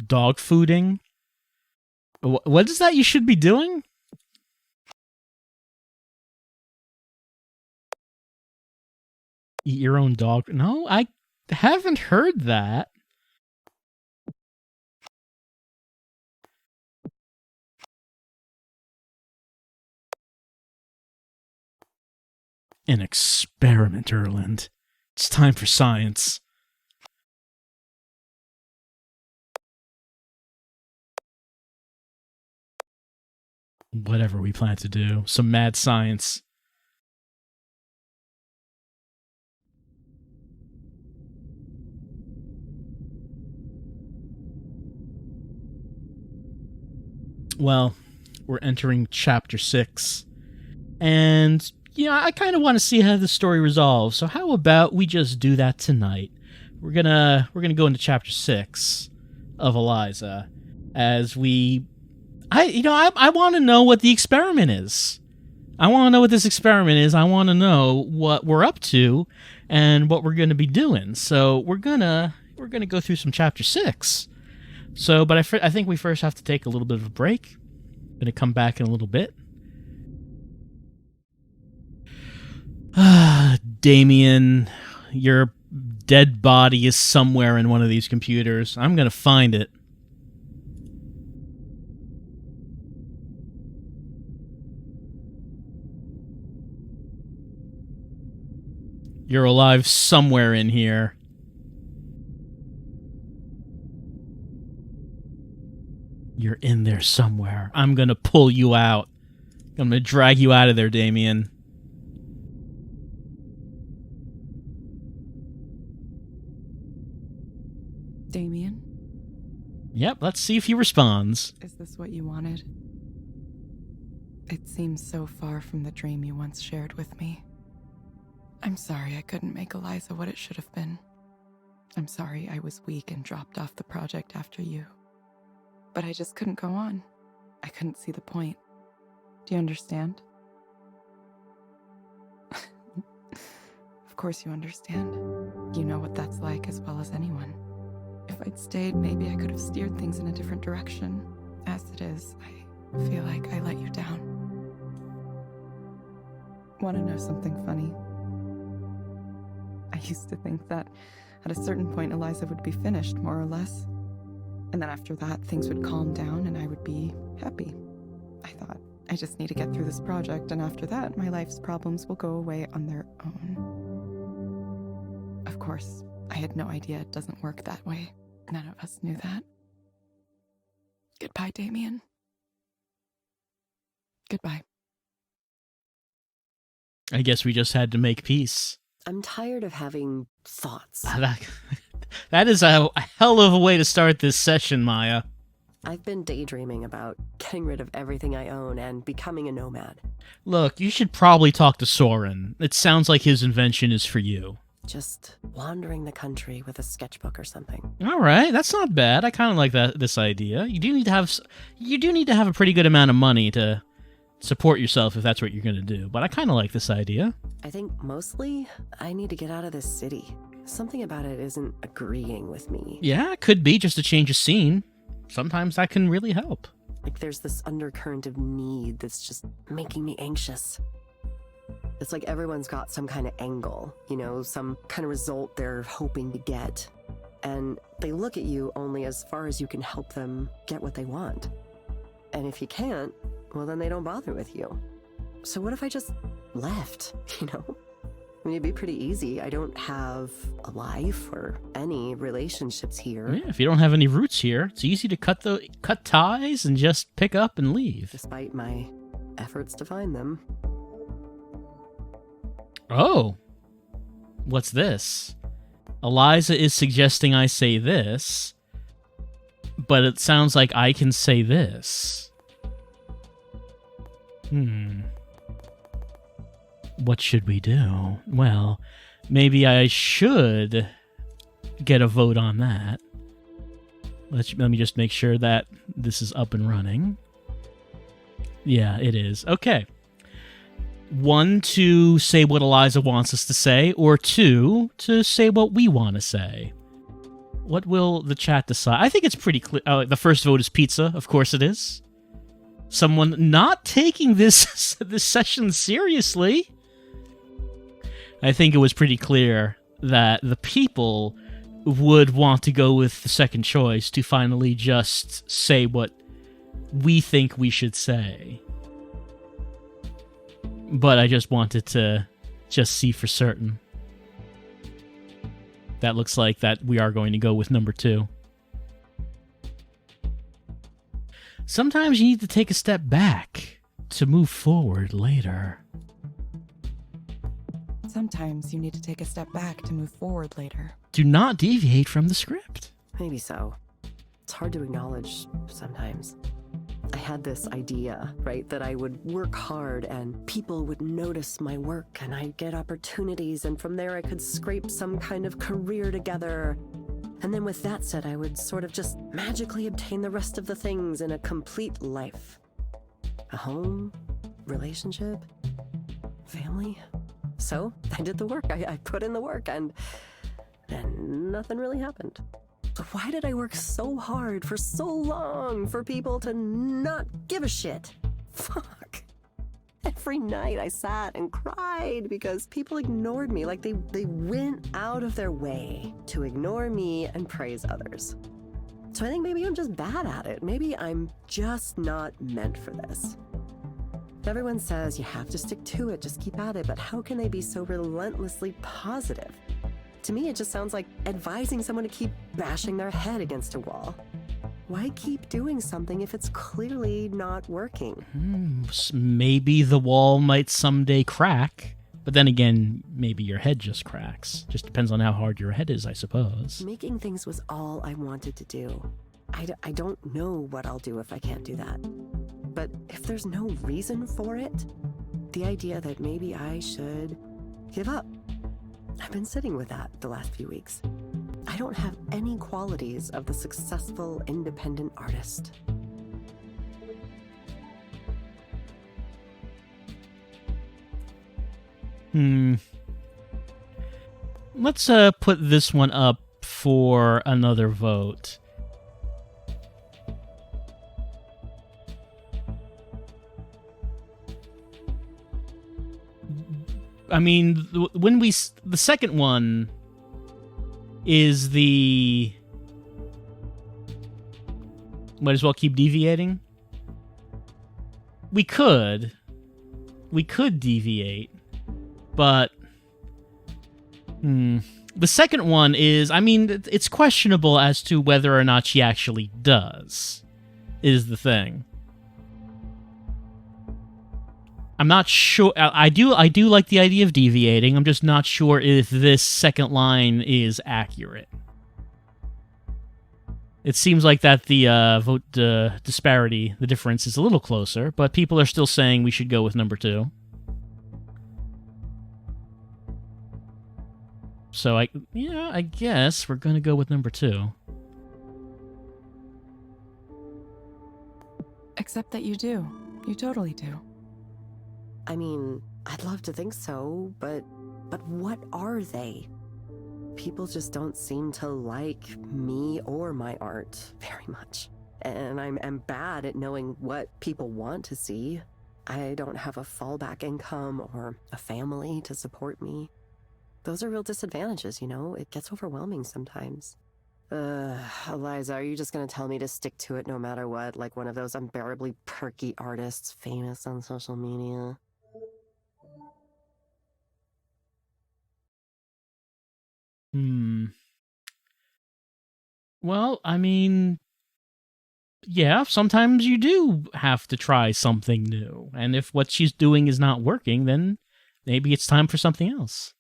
Dog fooding? What is that you should be doing? Eat your own dog? No, I haven't heard that. An experiment, Erland. It's time for science. Whatever we plan to do. Some mad science. Well, we're entering chapter 6. And, I kind of want to see how the story resolves. So how about we just do that tonight? We're gonna go into chapter 6 of Eliza as I want to know what the experiment is. I want to know what this experiment is. I want to know what we're up to and what we're going to be doing. So we're gonna go through some chapter 6. So, but I think we first have to take a little bit of a break. I'm gonna come back in a little bit. Damien, your dead body is somewhere in one of these computers. I'm gonna find it. You're alive somewhere in here. You're in there somewhere. I'm gonna pull you out. I'm gonna drag you out of there, Damien. Damien? Yep, let's see if he responds. Is this what you wanted? It seems so far from the dream you once shared with me. I'm sorry I couldn't make Eliza what it should have been. I'm sorry I was weak and dropped off the project after you. But I just couldn't go on. I couldn't see the point. Do you understand? Of course you understand. You know what that's like as well as anyone. If I'd stayed, maybe I could have steered things in a different direction. As it is, I feel like I let you down. Want to know something funny? I used to think that at a certain point Eliza would be finished, more or less. And then after that, things would calm down and I would be happy. I thought, I just need to get through this project, and after that, my life's problems will go away on their own. Of course, I had no idea it doesn't work that way. None of us knew that. Goodbye, Damien. Goodbye. I guess we just had to make peace. I'm tired of having thoughts. That is a hell of a way to start this session, Maya. I've been daydreaming about getting rid of everything I own and becoming a nomad. Look, you should probably talk to Soren. It sounds like his invention is for you. Just wandering the country with a sketchbook or something. All right, that's not bad. I kind of like this idea. You do need to have a pretty good amount of money to support yourself if that's what you're going to do. But I kind of like this idea. I think mostly I need to get out of this city. Something about it isn't agreeing with me. Yeah, it could be just a change of scene. Sometimes that can really help. Like there's this undercurrent of need that's just making me anxious. It's like everyone's got some kind of angle, some kind of result they're hoping to get. And they look at you only as far as you can help them get what they want. And if you can't, well, then they don't bother with you. So what if I just left, I mean, it'd be pretty easy. I don't have a life or any relationships here. Yeah, if you don't have any roots here, it's easy to cut ties and just pick up and leave. Despite my efforts to find them. Oh. What's this? Eliza is suggesting I say this, but it sounds like I can say this. What should we do? Well, maybe I should get a vote on that. Let me just make sure that this is up and running. Yeah, it is. Okay. 1, to say what Eliza wants us to say, or 2, to say what we want to say. What will the chat decide? I think it's pretty clear. The first vote is pizza. Of course it is. Someone not taking this session seriously. I think it was pretty clear that the people would want to go with the second choice to finally just say what we think we should say. But I just wanted to just see for certain. That looks like that we are going to go with number 2. Sometimes you need to take a step back to move forward later. Sometimes you need to take a step back to move forward later. Do not deviate from the script. Maybe so. It's hard to acknowledge sometimes. I had this idea, right, that I would work hard and people would notice my work and I'd get opportunities, and from there I could scrape some kind of career together. And then with that said, I would sort of just magically obtain the rest of the things in a complete life. A home, relationship, family. So I did the work. I put in the work, and then nothing really happened. Why did I work so hard for so long for people to not give a shit? Fuck. Every night I sat and cried because people ignored me. Like they went out of their way to ignore me and praise others. So I think maybe I'm just bad at it. Maybe I'm just not meant for this. Everyone says you have to stick to it, just keep at it, but how can they be so relentlessly positive? To me, it just sounds like advising someone to keep bashing their head against a wall. Why keep doing something if it's clearly not working? Maybe the wall might someday crack, but then again, maybe your head just cracks. Just depends on how hard your head is, I suppose. Making things was all I wanted to do. I don't know what I'll do if I can't do that. But if there's no reason for it, the idea that maybe I should give up. I've been sitting with that the last few weeks. I don't have any qualities of the successful independent artist. Let's put this one up for another vote. I mean, the second one is the might as well keep deviating. We could deviate, but the second one is, I mean, it's questionable as to whether or not she actually does, is the thing. I'm not sure. I do like the idea of deviating. I'm just not sure if this second line is accurate. It seems like that the vote disparity, the difference, is a little closer, but people are still saying we should go with number 2. So I guess we're gonna go with number 2. Except that you do. You totally do. I mean, I'd love to think so, but what are they? People just don't seem to like me or my art very much. And I'm bad at knowing what people want to see. I don't have a fallback income or a family to support me. Those are real disadvantages, you know? It gets overwhelming sometimes. Eliza, are you just gonna tell me to stick to it no matter what, like one of those unbearably perky artists famous on social media? Well, I mean, yeah, sometimes you do have to try something new. And if what she's doing is not working, then maybe it's time for something else.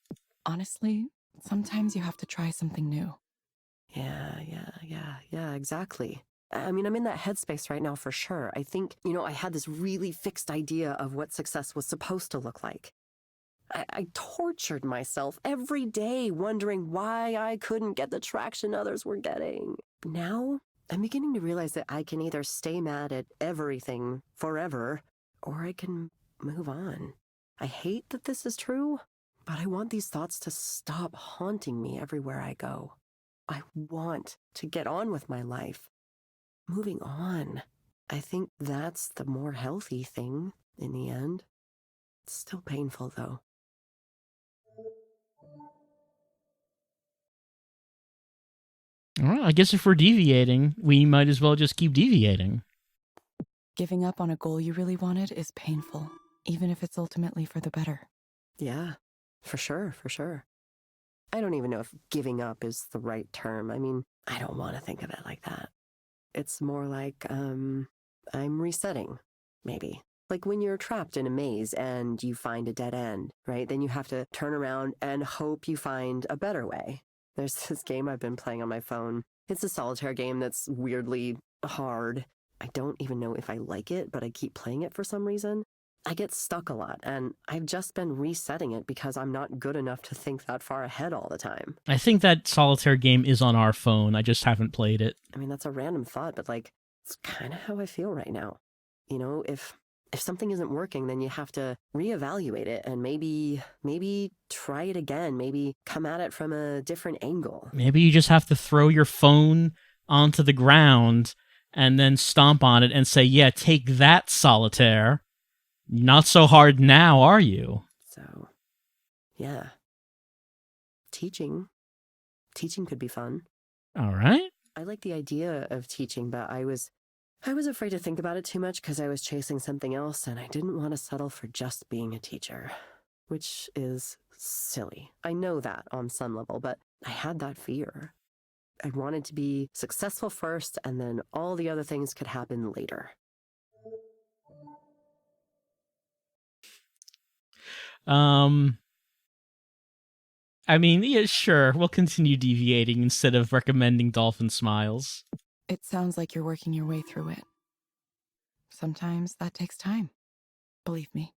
Honestly, sometimes you have to try something new. Yeah, exactly. I mean, I'm in that headspace right now for sure. I think, you know, I had this really fixed idea of what success was supposed to look like. I tortured myself every day wondering why I couldn't get the traction others were getting. Now, I'm beginning to realize that I can either stay mad at everything forever, or I can move on. I hate that this is true, but I want these thoughts to stop haunting me everywhere I go. I want to get on with my life. Moving on. I think that's the more healthy thing in the end. It's still painful, though. All right, I guess if we're deviating, we might as well just keep deviating. Giving up on a goal you really wanted is painful, even if it's ultimately for the better. Yeah, for sure. I don't even know if giving up is the right term. I mean, I don't want to think of it like that. It's more like, I'm resetting, maybe. Like when you're trapped in a maze and you find a dead end, right? Then you have to turn around and hope you find a better way. There's this game I've been playing on my phone. It's a solitaire game that's weirdly hard. I don't even know if I like it, but I keep playing it for some reason. I get stuck a lot, and I've just been resetting it because I'm not good enough to think that far ahead all the time. I think that solitaire game is on our phone. I just haven't played it. I mean, that's a random thought, but like, it's kind of how I feel right now. You know, if something isn't working, then you have to reevaluate it and maybe try it again. Maybe come at it from a different angle. Maybe you just have to throw your phone onto the ground and then stomp on it and say, yeah, take that, solitaire. Not so hard now, are you? So, yeah. Teaching could be fun. All right. I like the idea of teaching, but I was afraid to think about it too much because I was chasing something else and I didn't want to settle for just being a teacher, which is silly. I know that on some level, but I had that fear. I wanted to be successful first and then all the other things could happen later. I mean, yeah, sure. We'll continue deviating instead of recommending dolphin smiles. It sounds like you're working your way through it. Sometimes that takes time. Believe me,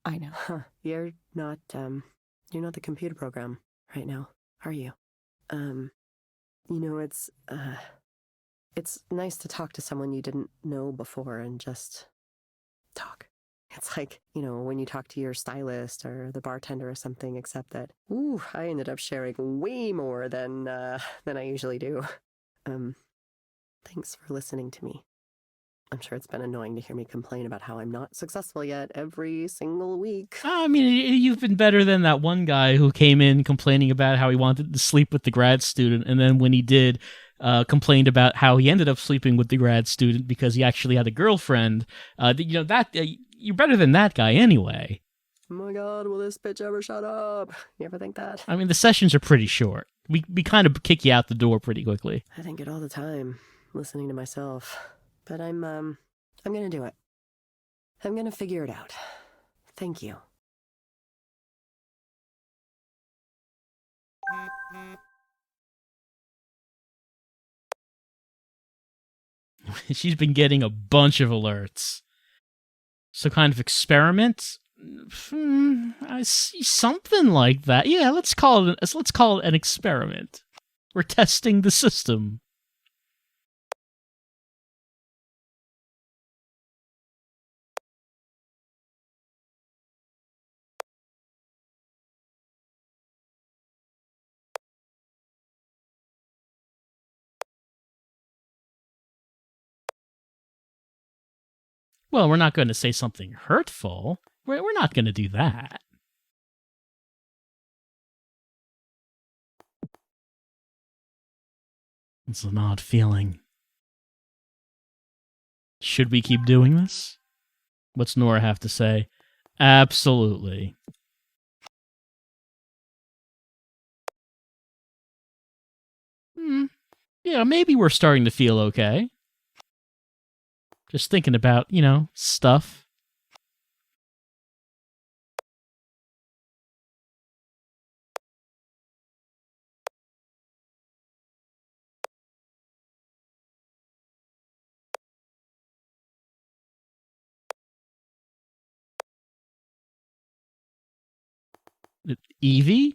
I know. Huh. You're not the computer program right now, are you? You know, it's nice to talk to someone you didn't know before and just talk. It's like, you know, when you talk to your stylist or the bartender or something, except that, I ended up sharing way more than I usually do. Thanks for listening to me. I'm sure it's been annoying to hear me complain about how I'm not successful yet every single week. I mean, you've been better than that one guy who came in complaining about how he wanted to sleep with the grad student, and then when he did, complained about how he ended up sleeping with the grad student because he actually had a girlfriend. You're better than that guy anyway. Oh my god, will this bitch ever shut up? You ever think that? I mean, the sessions are pretty short. We kind of kick you out the door pretty quickly. I think it all the time, listening to myself. But I'm gonna do it. I'm gonna figure it out. Thank you. She's been getting a bunch of alerts. So kind of experiment? I see something like that. Yeah, let's call it an experiment. We're testing the system. Well, we're not going to say something hurtful. We're not going to do that. It's an odd feeling. Should we keep doing this? What's Nora have to say? Absolutely. Yeah, maybe we're starting to feel okay. Just thinking about, stuff. Evie?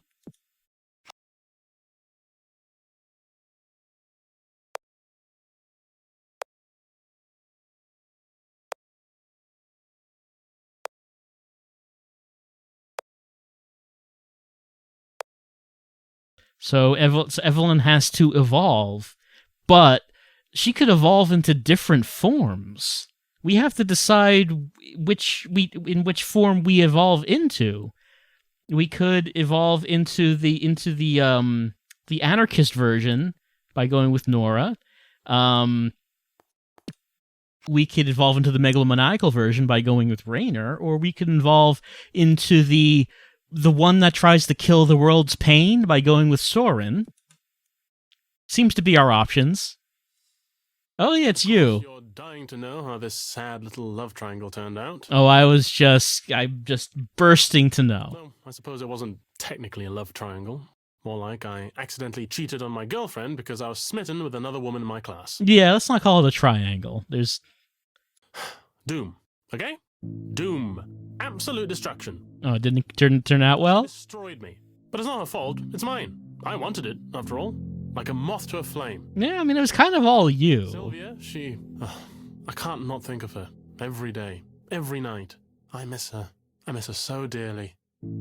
So Evelyn has to evolve, but she could evolve into different forms. We have to decide in which form we evolve into. We could evolve into the anarchist version by going with Nora. We could evolve into the megalomaniacal version by going with Raynor, or we could evolve into the one that tries to kill the world's pain by going with Soren. Seems to be our options. Oh yeah, it's you. You're dying to know how this sad little love triangle turned out. Oh, I'm just bursting to know. No, I suppose it wasn't technically a love triangle. More like I accidentally cheated on my girlfriend because I was smitten with another woman in my class. Yeah, let's not call it a triangle. There's Doom, okay? Doom. Absolute destruction. Oh, it didn't turn out well? Destroyed me. But it's not her fault. It's mine. I wanted it, after all. Like a moth to a flame. Yeah, I mean, it was kind of all you. Sylvia, I can't not think of her. Every day. Every night. I miss her. I miss her so dearly.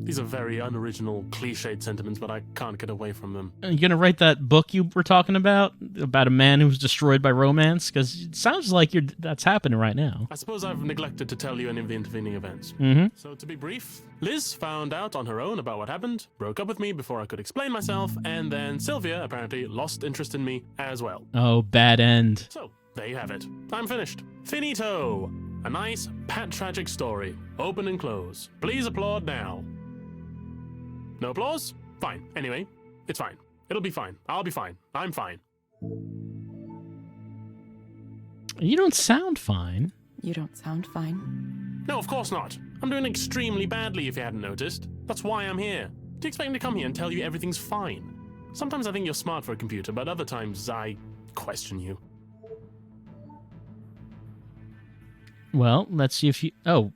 These are very unoriginal, cliched sentiments, but I can't get away from them. Are you gonna write that book you were talking about a man who was destroyed by romance? Because it sounds like that's happening right now. I suppose I've neglected to tell you any of the intervening events. Mm-hmm. So to be brief, Liz found out on her own about what happened, broke up with me before I could explain myself, and then Sylvia apparently lost interest in me as well. Oh, bad end. So, there you have it. I'm finished. Finito! A nice, pat-tragic story. Open and close. Please applaud now. No applause? Fine. Anyway, it's fine. It'll be fine. I'll be fine. I'm fine. You don't sound fine. You don't sound fine. No, of course not. I'm doing extremely badly if you hadn't noticed. That's why I'm here. Do you expect me to come here and tell you everything's fine? Sometimes I think you're smart for a computer, but other times I question you. Well, let's see if you... Oh,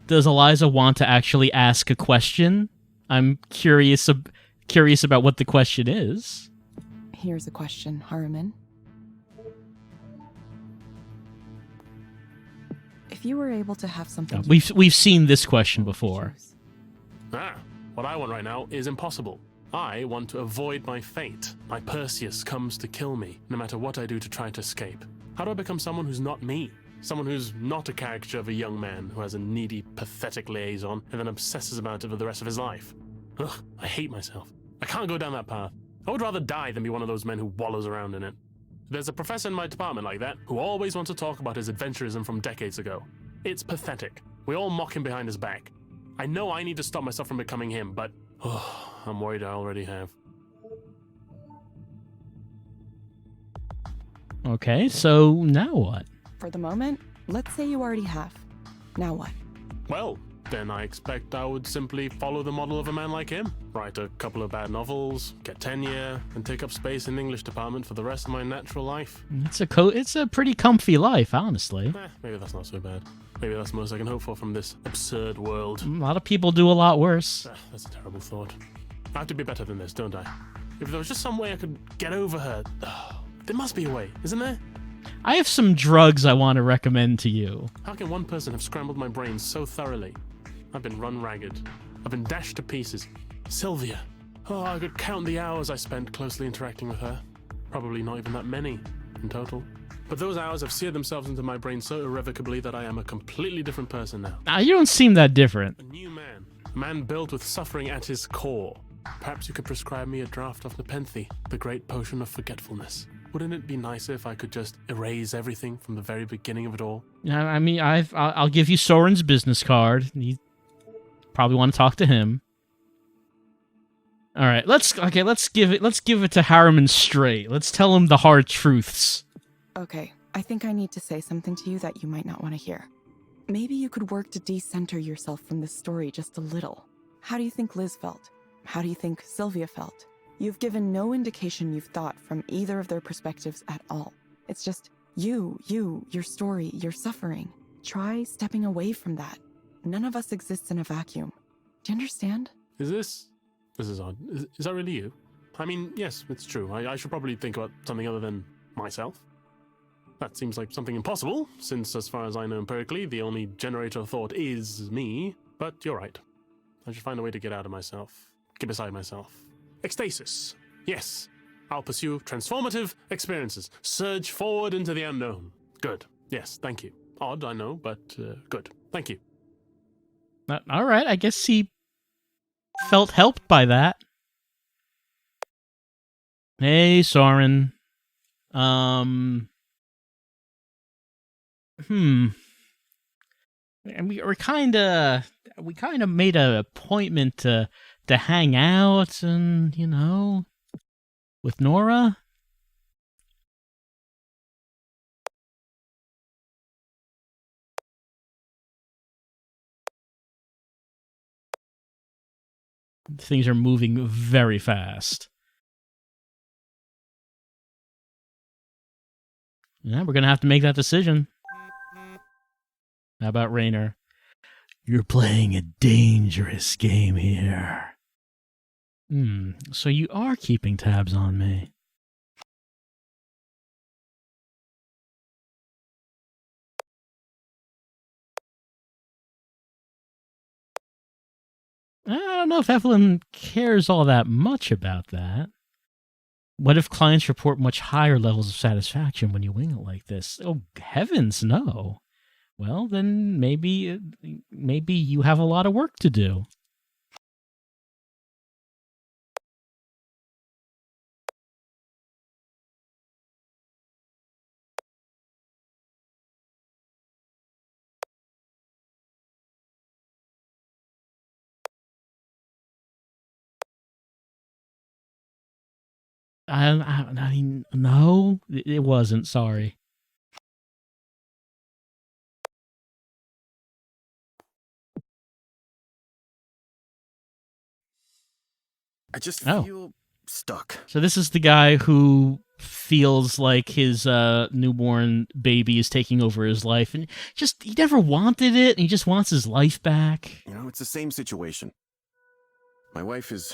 does Eliza want to actually ask a question? I'm curious about what the question is. Here's a question, Haruman. If you were able to have something... We've seen this question before. What I want right now is impossible. I want to avoid my fate. My Perseus comes to kill me, no matter what I do to try to escape. How do I become someone who's not me? Someone who's not a caricature of a young man who has a needy, pathetic liaison and then obsesses about it for the rest of his life. Ugh, I hate myself. I can't go down that path. I would rather die than be one of those men who wallows around in it. There's a professor in my department like that who always wants to talk about his adventurism from decades ago. It's pathetic. We all mock him behind his back. I know I need to stop myself from becoming him, but I'm worried I already have. Okay, so now what? For the moment, let's say you already have. Now what? Well, then I expect I would simply follow the model of a man like him. Write a couple of bad novels, get tenure, and take up space in the English department for the rest of my natural life. It's a pretty comfy life, honestly. Maybe that's not so bad. Maybe that's the most I can hope for from this absurd world. A lot of people do a lot worse. That's a terrible thought. I have to be better than this, don't I? If there was just some way I could get over her... there must be a way, isn't there? I have some drugs I want to recommend to you. How can one person have scrambled my brain so thoroughly? I've been run ragged. I've been dashed to pieces. Sylvia. Oh, I could count the hours I spent closely interacting with her. Probably not even that many in total. But those hours have seared themselves into my brain so irrevocably that I am a completely different person now. You don't seem that different. A new man. A man built with suffering at his core. Perhaps you could prescribe me a draft of Nepenthe, the great potion of forgetfulness. Wouldn't it be nicer if I could just erase everything from the very beginning of it all? I mean, I'll give you Soren's business card. You probably want to talk to him. All right, let's give it to Harriman straight. Let's tell him the hard truths. Okay, I think I need to say something to you that you might not want to hear. Maybe you could work to decenter yourself from this story just a little. How do you think Liz felt? How do you think Sylvia felt? You've given no indication you've thought from either of their perspectives at all. It's just you, your story, your suffering. Try stepping away from that. None of us exists in a vacuum. Do you understand? This is odd. Is that really you? I mean, yes, it's true. I should probably think about something other than myself. That seems like something impossible, since as far as I know empirically, the only generator of thought is me. But you're right. I should find a way to get out of myself. Get beside myself. Ecstasis. Yes. I'll pursue transformative experiences. Surge forward into the unknown. Good. Yes, thank you. Odd, I know, but good. Thank you. All right, I guess he felt helped by that. Hey, Soren. And we kind of made an appointment to hang out and, with Nora. Things are moving very fast. Yeah, we're gonna have to make that decision. How about Raynor? You're playing a dangerous game here. So you are keeping tabs on me. I don't know if Evelyn cares all that much about that. What if clients report much higher levels of satisfaction when you wing it like this? Oh, heavens, no. Well, then maybe you have a lot of work to do. I mean, no, it wasn't. Sorry. I just feel stuck. So this is the guy who feels like his newborn baby is taking over his life, and he never wanted it, and he just wants his life back. It's the same situation. My wife is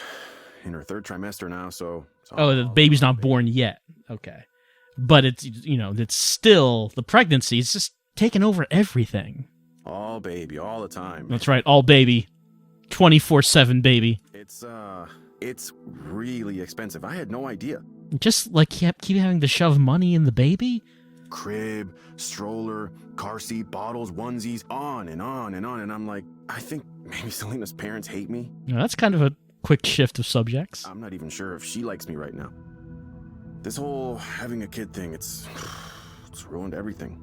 in her 3rd trimester now, so... the baby's not born yet. Okay. But it's, it's still, the pregnancy is just taking over everything. All baby, all the time. That's right, all baby. 24/7 baby. It's really expensive. I had no idea. Just, keep having to shove money in the baby? crib, stroller, car seat, bottles, onesies, on and on and on. And I'm like, I think maybe Selena's parents hate me. That's kind of a quick shift of subjects. I'm not even sure if she likes me right now. This whole having a kid thing, it's ruined everything.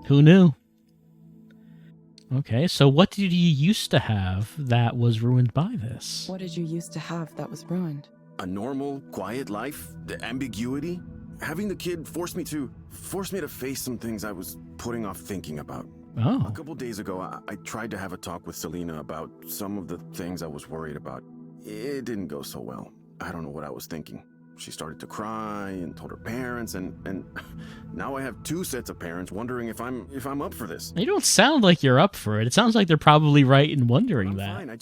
Who knew? Okay, so what did you used to have that was ruined by this? What did you used to have that was ruined? A normal, quiet life, the ambiguity. Having the kid forced me to face some things I was putting off thinking about. Oh. A couple days ago, I tried to have a talk with Selena about some of the things I was worried about. It didn't go so well. I don't know what I was thinking. She started to cry and told her parents, and now I have two sets of parents wondering if I'm up for this. You don't sound like you're up for it. It sounds like they're probably right in wondering I'm that. fine. I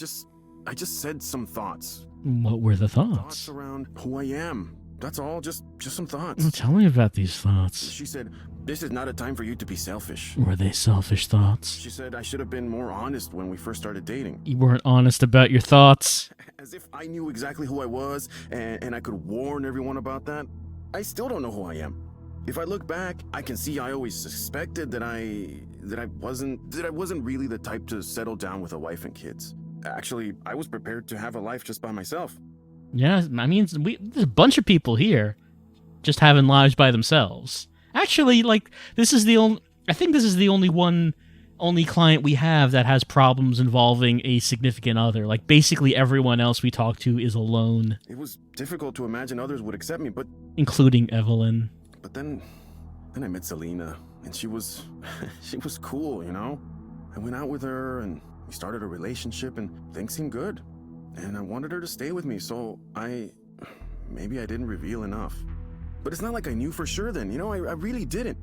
just said some thoughts. What were the Thoughts thoughts? around who I am. That's all. Just some thoughts. Well, tell me about these thoughts. She said, "This is not a time for you to be selfish." Were they selfish thoughts? She said I should have been more honest when we first started dating. You weren't honest about your thoughts. As if I knew exactly who I was and I could warn everyone about that. I still don't know who I am. If I look back, I can see I always suspected that I wasn't really the type to settle down with a wife and kids. Actually, I was prepared to have a life just by myself. Yeah, I mean, there's a bunch of people here just having lives by themselves. Actually, like, I think this is the only client we have that has problems involving a significant other. Like, basically everyone else we talk to is alone. It was difficult to imagine others would accept me, but including Evelyn. But then I met Selena, and she was cool, you know? I went out with her, and we started a relationship, and things seemed good. And I wanted her to stay with me, so maybe I didn't reveal enough. But it's not like I knew for sure then, you know? I really didn't.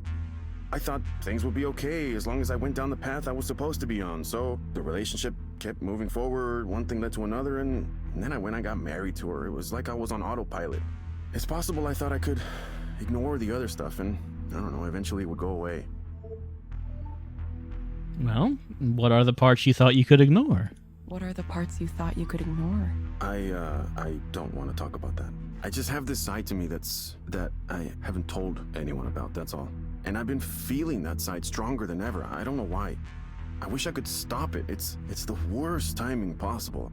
I thought things would be okay as long as I went down the path I was supposed to be on. So the relationship kept moving forward, one thing led to another, and then I got married to her. It was like I was on autopilot. It's possible I thought I could ignore the other stuff, and I don't know, eventually it would go away. Well, what are the parts you thought you could ignore? What are the parts you thought you could ignore? I don't want to talk about that. I just have this side to me that I haven't told anyone about, that's all. And I've been feeling that side stronger than ever. I don't know why. I wish I could stop it. It's the worst timing possible.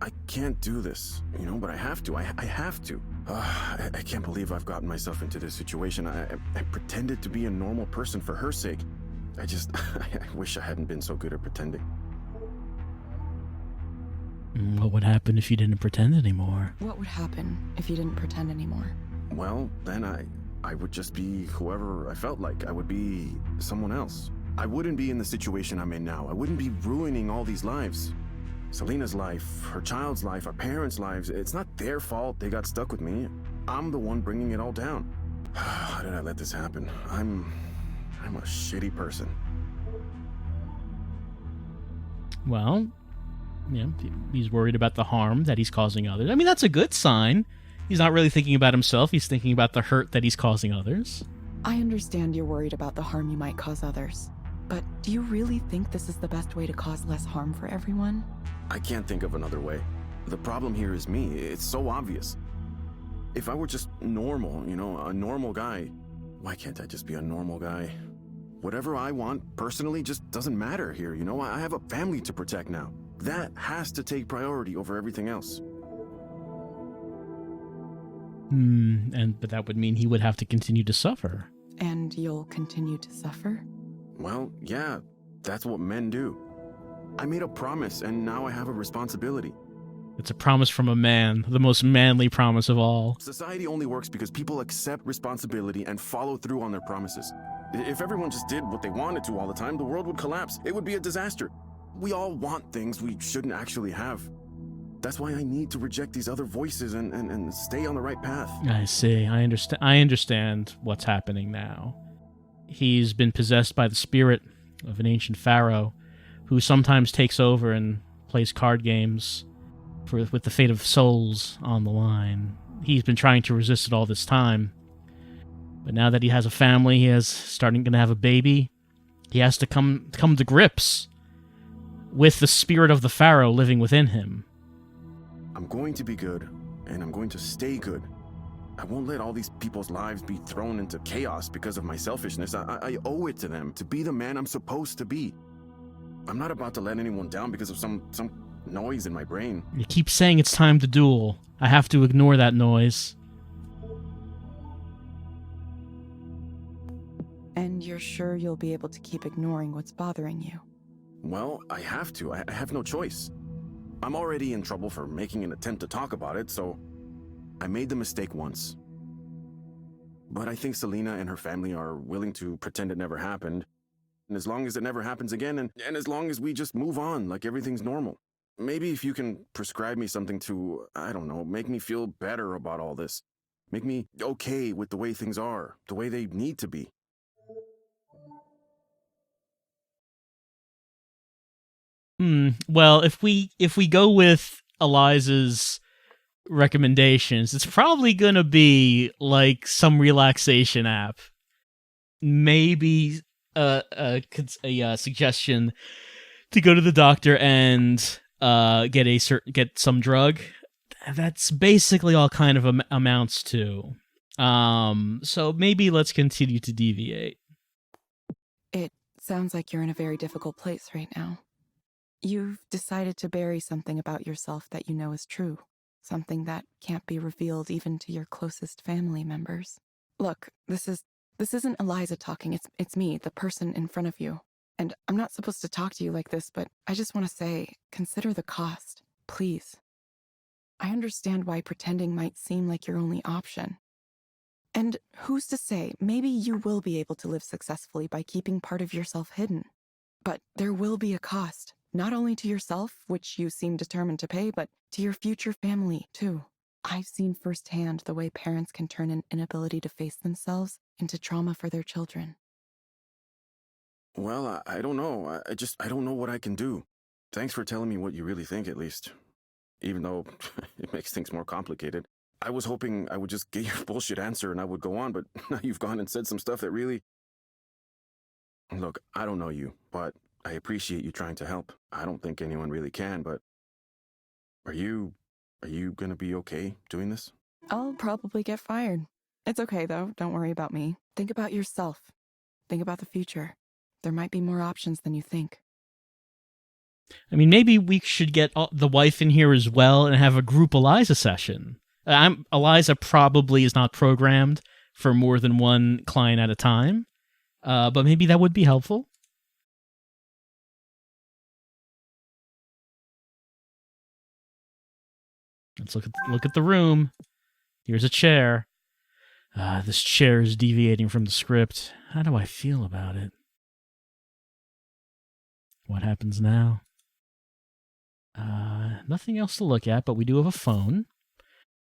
I can't do this, you know, but I have to. I have to. I can't believe I've gotten myself into this situation. I pretended to be a normal person for her sake. I wish I hadn't been so good at pretending. What would happen if you didn't pretend anymore? What would happen if you didn't pretend anymore? Well, then I would just be whoever I felt like. I would be someone else. I wouldn't be in the situation I'm in now. I wouldn't be ruining all these lives. Selena's life, her child's life, our parents' lives. It's not their fault they got stuck with me. I'm the one bringing it all down. How did I let this happen? I'm a shitty person. Well, yeah, he's worried about the harm that he's causing others. I mean, that's a good sign. He's not really thinking about himself. He's thinking about the hurt that he's causing others. I understand you're worried about the harm you might cause others. But do you really think this is the best way to cause less harm for everyone? I can't think of another way. The problem here is me. It's so obvious. If I were just normal, you know, a normal guy, why can't I just be a normal guy? Whatever I want personally just doesn't matter here, you know? I have a family to protect now. That has to take priority over everything else. But that would mean he would have to continue to suffer. And you'll continue to suffer? Well, yeah, that's what men do. I made a promise, and now I have a responsibility. It's a promise from a man, the most manly promise of all. Society only works because people accept responsibility and follow through on their promises. If everyone just did what they wanted to all the time, the world would collapse. It would be a disaster. We all want things we shouldn't actually have. That's why I need to reject these other voices and stay on the right path. I see. I understand what's happening now. He's been possessed by the spirit of an ancient pharaoh who sometimes takes over and plays card games with the fate of souls on the line. He's been trying to resist it all this time. But now that he has a family, he is starting to have a baby, he has to come to grips with the spirit of the pharaoh living within him. I'm going to be good, and I'm going to stay good. I won't let all these people's lives be thrown into chaos because of my selfishness. I owe it to them to be the man I'm supposed to be. I'm not about to let anyone down because of some noise in my brain. You keep saying it's time to duel. I have to ignore that noise. And you're sure you'll be able to keep ignoring what's bothering you? Well, I have to. I have no choice. I'm already in trouble for making an attempt to talk about it, so I made the mistake once. But I think Selena and her family are willing to pretend it never happened. And as long as it never happens again, and as long as we just move on like everything's normal. Maybe if you can prescribe me something to, I don't know, make me feel better about all this. Make me okay with the way things are, the way they need to be. Well, if we go with Eliza's recommendations, it's probably gonna be like some relaxation app. Maybe a suggestion to go to the doctor and get some drug. That's basically all kind of amounts to. So maybe let's continue to deviate. It sounds like you're in a very difficult place right now. You've decided to bury something about yourself that you know is true. Something that can't be revealed even to your closest family members. Look, this isn't Eliza talking, it's me, the person in front of you. And I'm not supposed to talk to you like this, but I just want to say, consider the cost, please. I understand why pretending might seem like your only option. And who's to say, maybe you will be able to live successfully by keeping part of yourself hidden. But there will be a cost, not only to yourself, which you seem determined to pay, but to your future family, too. I've seen firsthand the way parents can turn an inability to face themselves into trauma for their children. Well, I don't know. I don't know what I can do. Thanks for telling me what you really think, at least. Even though it makes things more complicated. I was hoping I would just get your bullshit answer and I would go on, but now you've gone and said some stuff that really... Look, I don't know you, but I appreciate you trying to help. I don't think anyone really can, but... Are you gonna be okay doing this? I'll probably get fired. It's okay, though. Don't worry about me. Think about yourself. Think about the future. There might be more options than you think. I mean, maybe we should get the wife in here as well and have a group Eliza session. Eliza probably is not programmed for more than one client at a time, but maybe that would be helpful. Let's look at the room. Here's a chair. This chair is deviating from the script. How do I feel about it? What happens now? Nothing else to look at, but we do have a phone.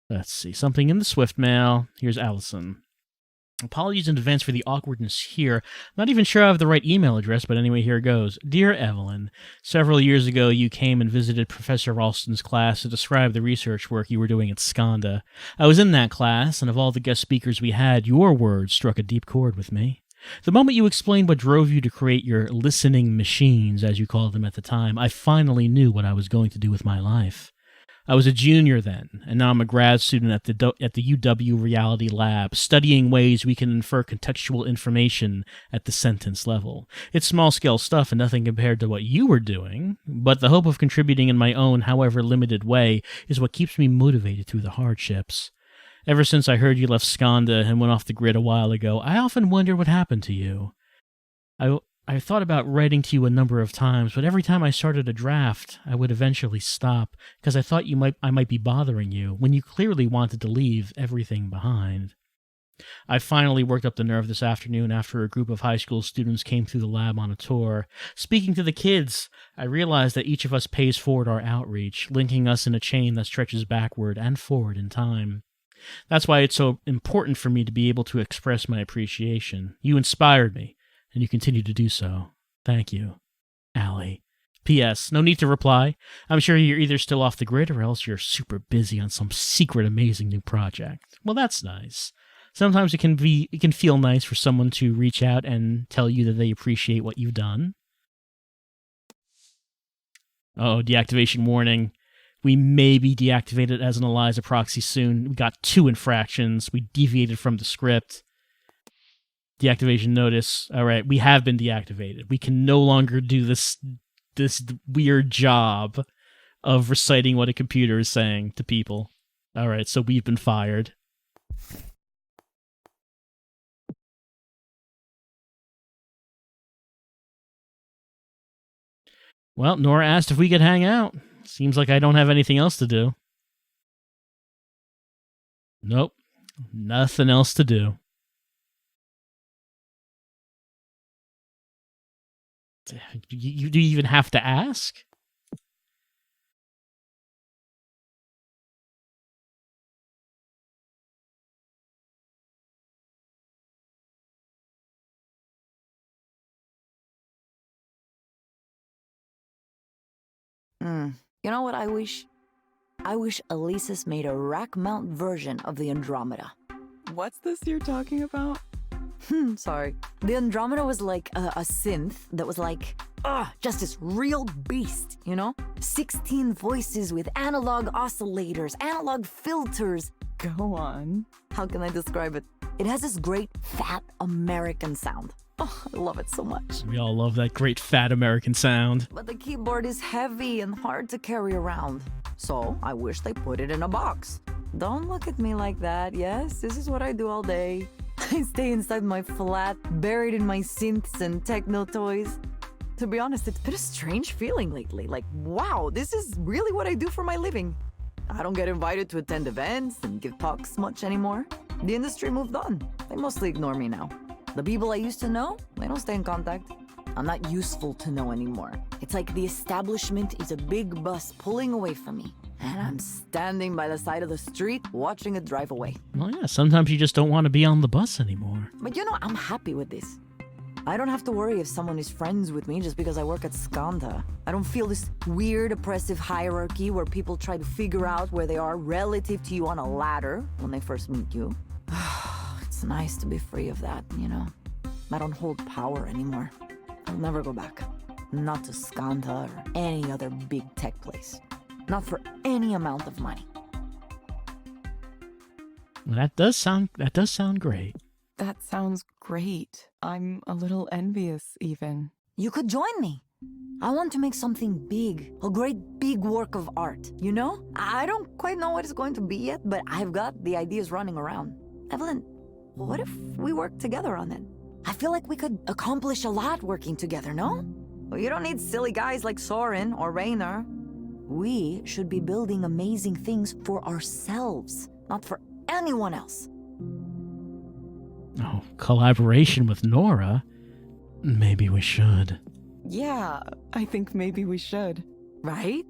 Let's see. Something in the Swift mail. Here's Allison. Apologies in advance for the awkwardness here. Not even sure I have the right email address, but anyway, here goes. Dear Evelyn, several years ago you came and visited Professor Ralston's class to describe the research work you were doing at Skanda. I was in that class, and of all the guest speakers we had, your words struck a deep chord with me. The moment you explained what drove you to create your listening machines, as you called them at the time, I finally knew what I was going to do with my life. I was a junior then, and now I'm a grad student at the UW Reality Lab, studying ways we can infer contextual information at the sentence level. It's small-scale stuff and nothing compared to what you were doing, but the hope of contributing in my own, however limited way, is what keeps me motivated through the hardships. Ever since I heard you left Skanda and went off the grid a while ago, I often wonder what happened to you. I thought about writing to you a number of times, but every time I started a draft, I would eventually stop, because I thought I might be bothering you, when you clearly wanted to leave everything behind. I finally worked up the nerve this afternoon after a group of high school students came through the lab on a tour. Speaking to the kids, I realized that each of us pays forward our outreach, linking us in a chain that stretches backward and forward in time. That's why it's so important for me to be able to express my appreciation. You inspired me, and you continue to do so. Thank you, Allie. P.S. No need to reply. I'm sure you're either still off the grid or else you're super busy on some secret amazing new project. Well, that's nice. Sometimes it can feel nice for someone to reach out and tell you that they appreciate what you've done. Oh, deactivation warning. We may be deactivated as an Eliza proxy soon. We got 2 infractions. We deviated from the script. Deactivation notice. All right, we have been deactivated. We can no longer do this weird job of reciting what a computer is saying to people. All right, so we've been fired. Well, Nora asked if we could hang out. Seems like I don't have anything else to do. Nope. Nothing else to do. Do you even have to ask? You know what I wish? I wish Elisa's made a rack mount version of the Andromeda. What's this you're talking about? Sorry. The Andromeda was like a synth that was like, just this real beast, you know? 16 voices with analog oscillators, analog filters. Go on. How can I describe it? It has this great fat American sound. Oh, I love it so much. We all love that great fat American sound. But the keyboard is heavy and hard to carry around. So I wish they put it in a box. Don't look at me like that. Yes, this is what I do all day. I stay inside my flat, buried in my synths and techno toys. To be honest, it's been a strange feeling lately. Like, wow, this is really what I do for my living. I don't get invited to attend events and give talks much anymore. The industry moved on. They mostly ignore me now. The people I used to know, they don't stay in contact. I'm not useful to know anymore. It's like the establishment is a big bus pulling away from me. And I'm standing by the side of the street watching it drive away. Well, yeah, sometimes you just don't want to be on the bus anymore. But you know, I'm happy with this. I don't have to worry if someone is friends with me just because I work at Skanda. I don't feel this weird, oppressive hierarchy where people try to figure out where they are relative to you on a ladder when they first meet you. It's nice to be free of that, you know? I don't hold power anymore. I'll never go back. Not to Skanda or any other big tech place. Not for any amount of money. Well, that does sound great. That sounds great. I'm a little envious, even. You could join me. I want to make something big, a great big work of art, you know? I don't quite know what it's going to be yet, but I've got the ideas running around. Evelyn, what if we work together on it? I feel like we could accomplish a lot working together, no? Well, you don't need silly guys like Soren or Rainer. We should be building amazing things for ourselves, not for anyone else. Oh, collaboration with Nora? Maybe we should. Yeah, I think maybe we should. Right?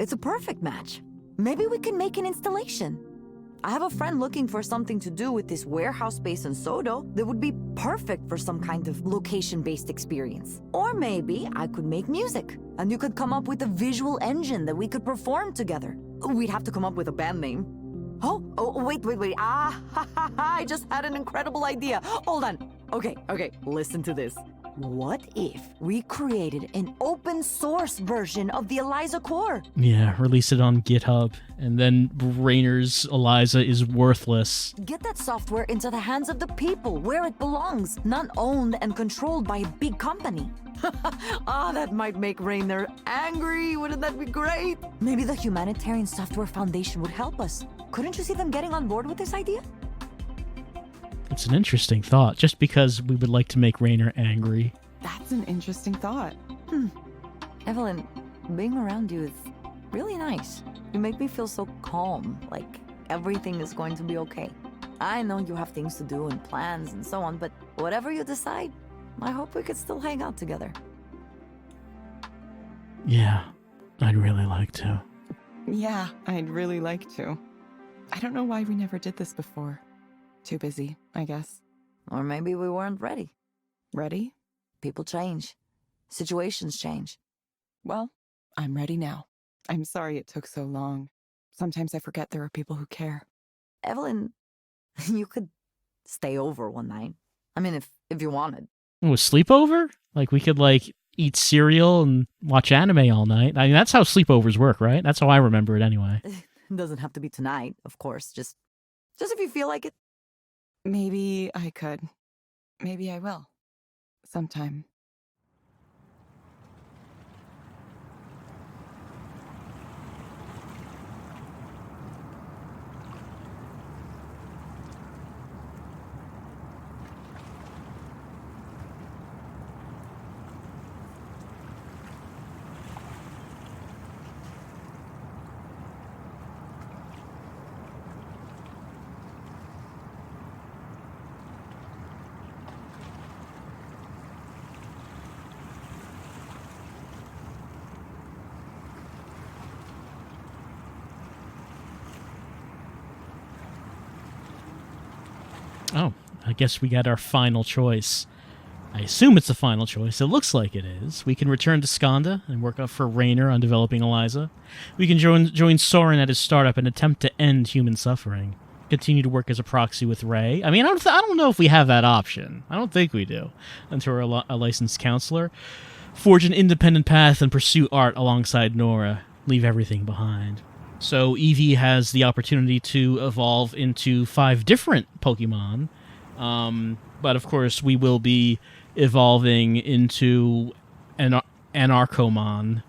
It's a perfect match. Maybe we can make an installation. I have a friend looking for something to do with this warehouse space in Sodo that would be perfect for some kind of location-based experience. Or maybe I could make music, and you could come up with a visual engine that we could perform together. We'd have to come up with a band name. Oh, wait. I just had an incredible idea. Hold on. Okay, listen to this. What if we created an open source version of the Eliza core? Yeah, release it on GitHub, and then Rainer's Eliza is worthless. Get that software into the hands of the people, where it belongs, not owned and controlled by a big company. That might make Rainer angry. Wouldn't that be great? Maybe the Humanitarian Software Foundation would help us. Couldn't you see them getting on board with this idea? It's an interesting thought, just because we would like to make Rainer angry. That's an interesting thought. Evelyn, being around you is really nice. You make me feel so calm, like everything is going to be okay. I know you have things to do and plans and so on, but whatever you decide, I hope we could still hang out together. Yeah, I'd really like to. Yeah, I'd really like to. I don't know why we never did this before. Too busy, I guess. Or maybe we weren't ready. Ready? People change. Situations change. Well, I'm ready now. I'm sorry it took so long. Sometimes I forget there are people who care. Evelyn, you could stay over one night. I mean, if you wanted. Oh, a sleepover? Like, we could, eat cereal and watch anime all night. I mean, that's how sleepovers work, right? That's how I remember it anyway. It doesn't have to be tonight, of course. Just if you feel like it. Maybe I could. Maybe I will. Sometime. Oh, I guess we got our final choice. I assume it's the final choice. It looks like it is. We can return to Skanda and work up for Raynor on developing Eliza. We can join Soren at his startup and attempt to end human suffering. Continue to work as a proxy with Ray. I mean, I don't know if we have that option. I don't think we do. Until we're a licensed counselor. Forge an independent path and pursue art alongside Nora. Leave everything behind. So Eevee has the opportunity to evolve into 5 different Pokemon. But of course, we will be evolving into an Anarchomon.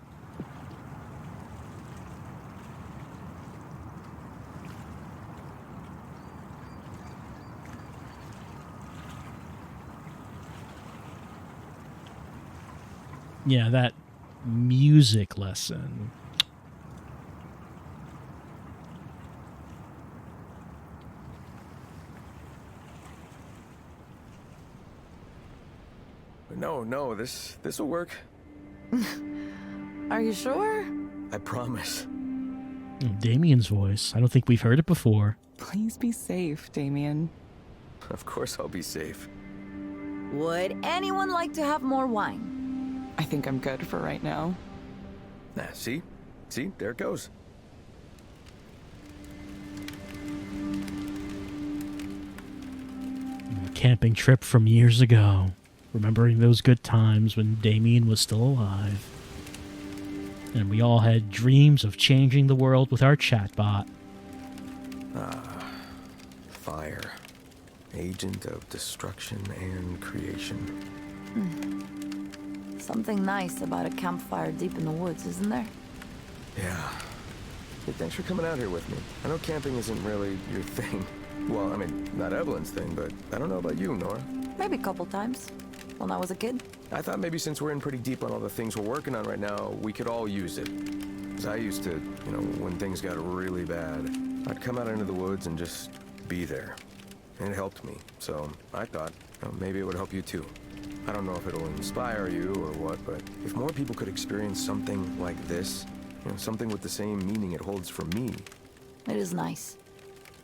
Yeah, that music lesson. No, this will work. Are you sure? I promise. Damien's voice. I don't think we've heard it before. Please be safe, Damien. Of course I'll be safe. Would anyone like to have more wine? I think I'm good for right now. See? There it goes. A camping trip from years ago. Remembering those good times when Damien was still alive. And we all had dreams of changing the world with our chatbot. Fire. Agent of destruction and creation. Something nice about a campfire deep in the woods, isn't there? Yeah. Hey, thanks for coming out here with me. I know camping isn't really your thing. Well, I mean, not Evelyn's thing, but I don't know about you, Nora. Maybe a couple times. When I was a kid. I thought maybe since we're in pretty deep on all the things we're working on right now, we could all use it. Because I used to, when things got really bad, I'd come out into the woods and just be there. And it helped me. So I thought, maybe it would help you too. I don't know if it'll inspire you or what, but if more people could experience something like this, something with the same meaning it holds for me. It is nice.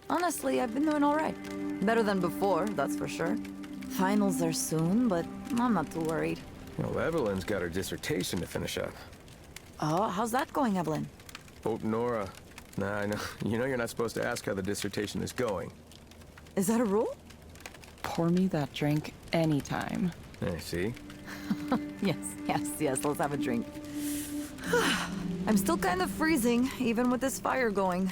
Honestly, I've been doing all right. Better than before, that's for sure. Finals are soon, but I'm not too worried. Well, Evelyn's got her dissertation to finish up. Oh, how's that going, Evelyn? Oh, Nora. Nah, I know. You're not supposed to ask how the dissertation is going. Is that a rule? Pour me that drink anytime. Hey, see? Yes, let's have a drink. I'm still kind of freezing, even with this fire going.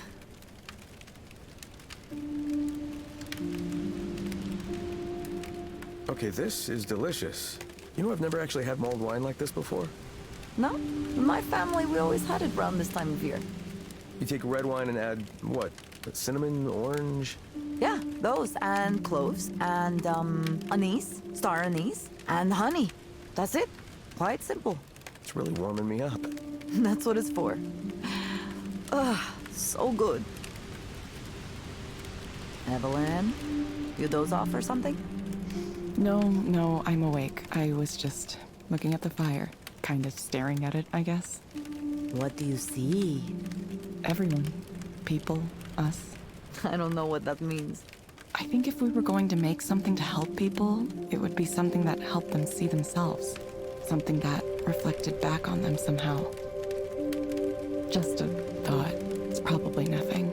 Okay, this is delicious. I've never actually had mulled wine like this before. No? In my family, we always had it around this time of year. You take red wine and add, what? Cinnamon, orange? Yeah, those, and cloves, and, anise, star anise, and honey. That's it. Quite simple. It's really warming me up. That's what it's for. Ugh, so good. Evelyn, you doze off or something? No, I'm awake. I was just looking at the fire. Kind of staring at it, I guess. What do you see? Everyone. People. Us. I don't know what that means. I think if we were going to make something to help people, it would be something that helped them see themselves. Something that reflected back on them somehow. Just a thought. It's probably nothing.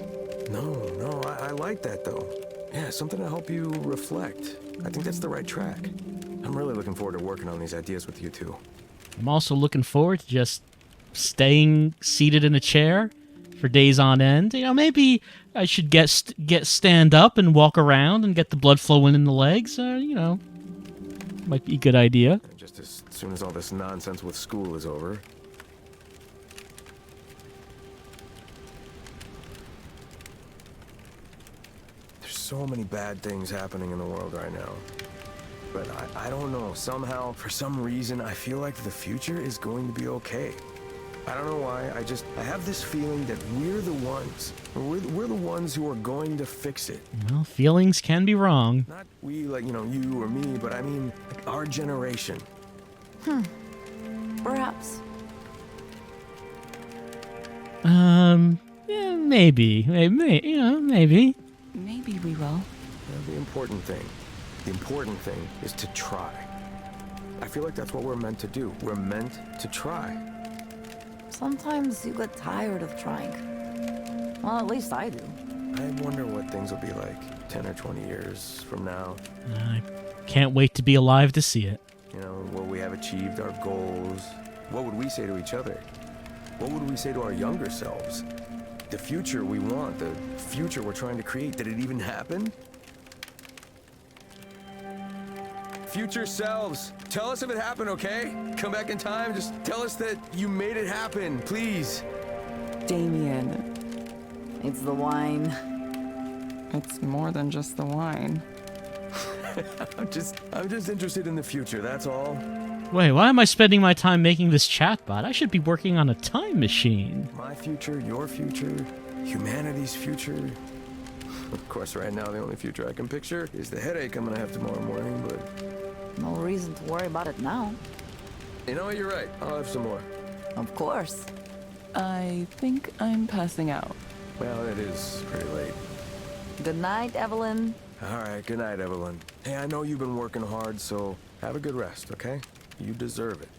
No, I like that though. Yeah, something to help you reflect. I think that's the right track. I'm really looking forward to working on these ideas with you two. I'm also looking forward to just staying seated in a chair for days on end. You know, maybe I should get stand up and walk around and get the blood flowing in the legs. You know, might be a good idea. Just as soon as all this nonsense with school is over. There's so many bad things happening in the world right now. But I don't know, somehow, for some reason, I feel like the future is going to be okay. I don't know why, I have this feeling that we're the ones who are going to fix it. Well, feelings can be wrong. Not we, like, you know, you or me, but I mean, like, our generation. Perhaps. Yeah, maybe. Maybe. Maybe we will. The important thing is to try. I feel like that's what we're meant to do. We're meant to try. Sometimes you get tired of trying. Well, at least I do. I wonder what things will be like 10 or 20 years from now. I can't wait to be alive to see it. You know, will we have achieved our goals? What would we say to each other? What would we say to our younger selves? The future we want, the future we're trying to create, did it even happen? Future selves, tell us if it happened, okay? Come back in time, just tell us that you made it happen, please. Damien, It's the wine. it's more than just the wine. I'm just interested in the future, that's all. Wait, why am I spending my time making this chatbot? I should be working on a time machine. My future, your future, humanity's future. Of course, right now, the only future I can picture is the headache I'm gonna have tomorrow morning, but... No reason to worry about it now. You know what, you're right. I'll have some more. Of course. I think I'm passing out. Well, it is pretty late. Good night, Evelyn. All right, good night, Evelyn. Hey, I know you've been working hard, so have a good rest, okay? You deserve it.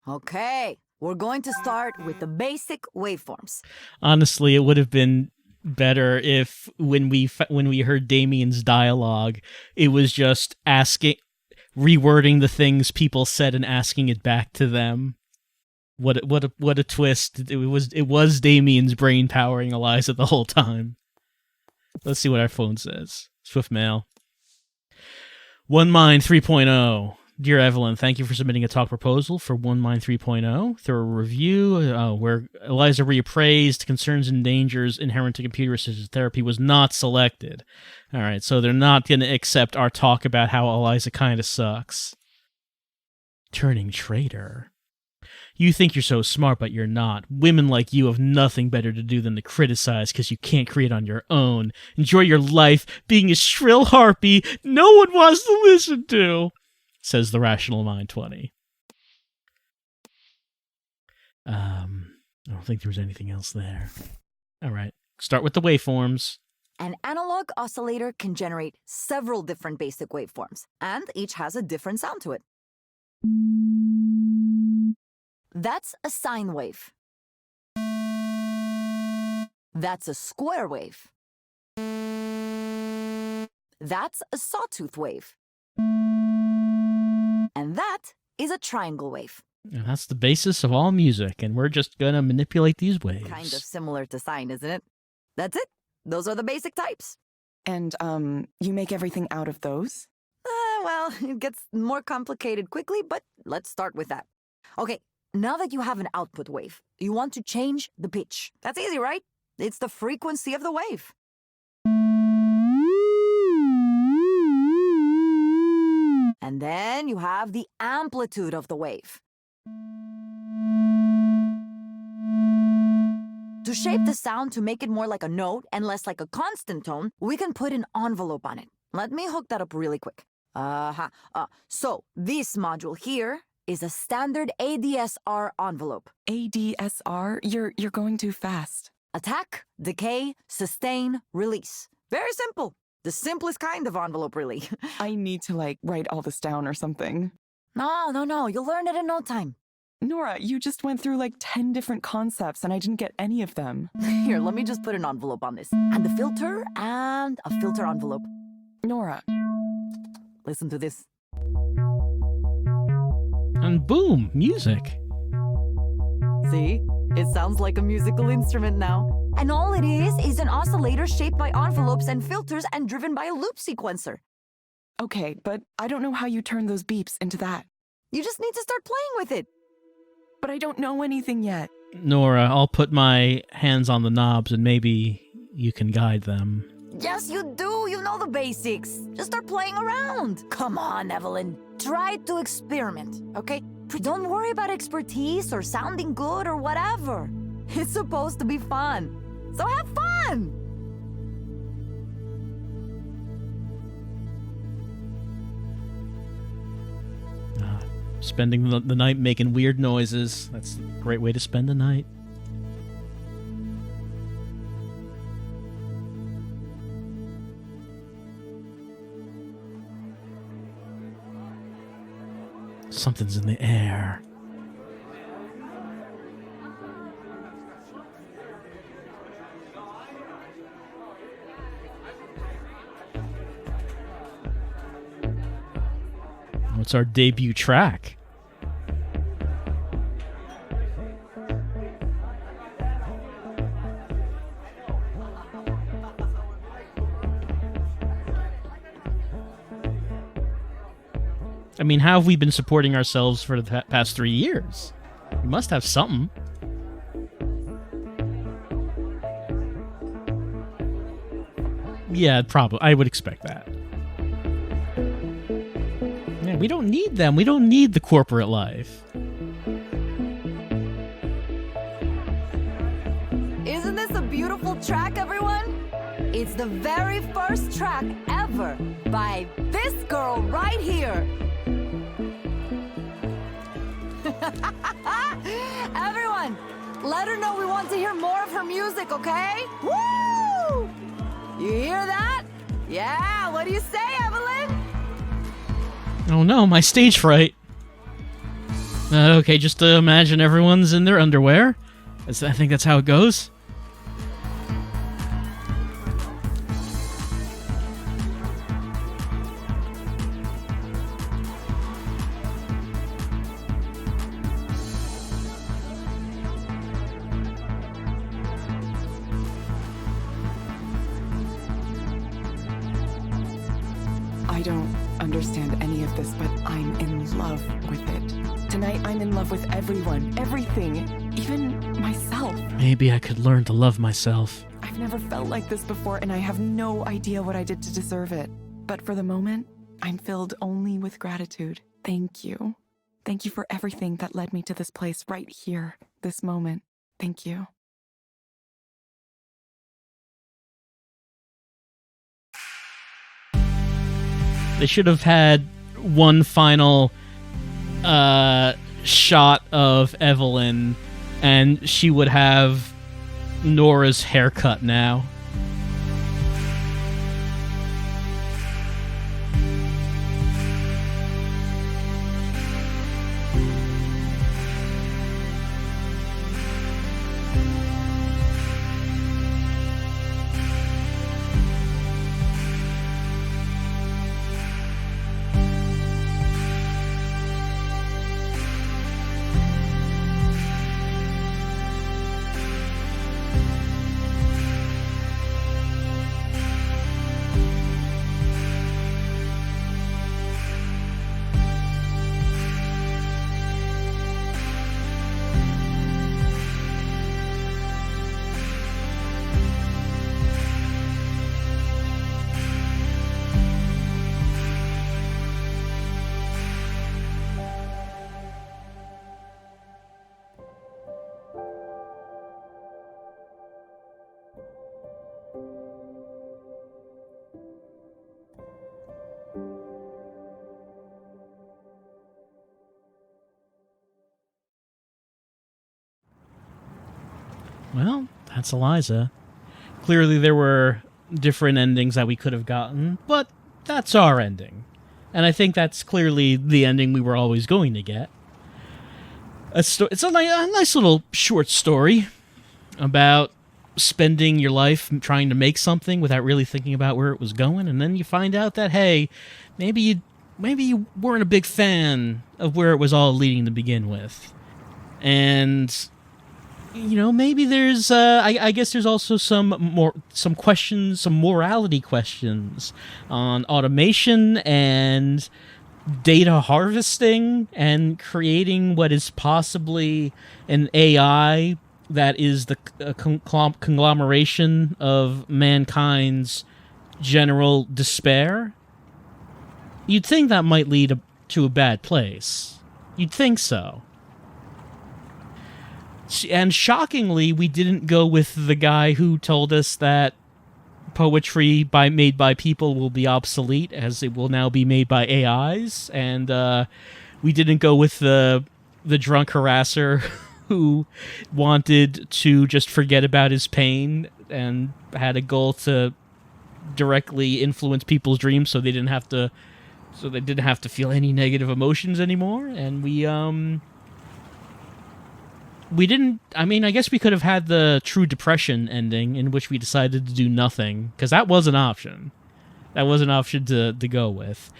Okay, we're going to start with the basic waveforms. Honestly, it would have been better if when we heard Damien's dialogue, it was just rewording the things people said and asking it back to them. What a twist. It was Damien's brain powering Eliza the whole time. Let's see what our phone says. Swift mail. One Mind 3.0. Dear Evelyn, thank you for submitting a talk proposal for One Mind 3.0. Through a review where Eliza reappraised concerns and dangers inherent to computer-assisted therapy was not selected. All right, so they're not going to accept our talk about how Eliza kind of sucks. Turning traitor. You think you're so smart, but you're not. Women like you have nothing better to do than to criticize because you can't create on your own. Enjoy your life being a shrill harpy no one wants to listen to, says the Rational Mind 20. I don't think there was anything else there. All right, start with the waveforms. An analog oscillator can generate several different basic waveforms, and each has a different sound to it. That's a sine wave. That's a square wave. That's a sawtooth wave. And that is a triangle wave. And that's the basis of all music, and we're just going to manipulate these waves. Kind of similar to sine, isn't it? That's it. Those are the basic types. And, you make everything out of those? Well, it gets more complicated quickly, but let's start with that. Okay, now that you have an output wave, you want to change the pitch. That's easy, right? It's the frequency of the wave. And then you have the amplitude of the wave. To shape the sound to make it more like a note and less like a constant tone, we can put an envelope on it. Let me hook that up really quick. So this module here is a standard ADSR envelope. ADSR? You're going too fast. Attack, decay, sustain, release. Very simple. The simplest kind of envelope, really. I need to, write all this down or something. No. You'll learn it in no time. Nora, you just went through 10 different concepts and I didn't get any of them. Here, let me just put an envelope on this. And a filter, and a filter envelope. Nora. Listen to this. And boom, music. See? It sounds like a musical instrument now. And all it is an oscillator shaped by envelopes and filters and driven by a loop sequencer. Okay, but I don't know how you turn those beeps into that. You just need to start playing with it. But I don't know anything yet. Nora, I'll put my hands on the knobs and maybe you can guide them. Yes, you do. You know the basics. Just start playing around. Come on, Evelyn. Try to experiment, okay? Don't worry about expertise or sounding good or whatever. It's supposed to be fun. So have fun! Spending the night making weird noises. That's a great way to spend a night. Something's in the air. What's our debut track? I mean, how have we been supporting ourselves for the past 3 years? We must have something. Yeah, probably. I would expect that. Yeah, we don't need them. We don't need the corporate life. Isn't this a beautiful track, everyone? It's the very first track ever by this girl right here. Everyone, let her know we want to hear more of her music, okay? Woo! You hear that? Yeah, what do you say, Evelyn? Oh no, my stage fright. Okay, just imagine everyone's in their underwear. I think that's how it goes. I don't understand any of this, but I'm in love with it. Tonight, I'm in love with everyone, everything, even myself. Maybe I could learn to love myself. I've never felt like this before, and I have no idea what I did to deserve it. But for the moment, I'm filled only with gratitude. Thank you. Thank you for everything that led me to this place right here, this moment. Thank you. They should have had one final shot of Evelyn, and she would have Nora's haircut now. Well, that's Eliza. Clearly there were different endings that we could have gotten, but that's our ending. And I think that's clearly the ending we were always going to get. It's a nice little short story about spending your life trying to make something without really thinking about where it was going, and then you find out that, hey, maybe you maybe you weren't a big fan of where it was all leading to begin with. And, you know, maybe there's, I guess there's also some questions, some morality questions on automation and data harvesting and creating what is possibly an AI that is the conglomeration of mankind's general despair. You'd think that might lead to a bad place. You'd think so. And shockingly, we didn't go with the guy who told us that poetry made by people will be obsolete, as it will now be made by AIs. And we didn't go with the drunk harasser who wanted to just forget about his pain and had a goal to directly influence people's dreams so they didn't have to feel any negative emotions anymore. And we didn't. I mean, I guess we could have had the true depression ending, in which we decided to do nothing, because that was an option. That was an option to go with.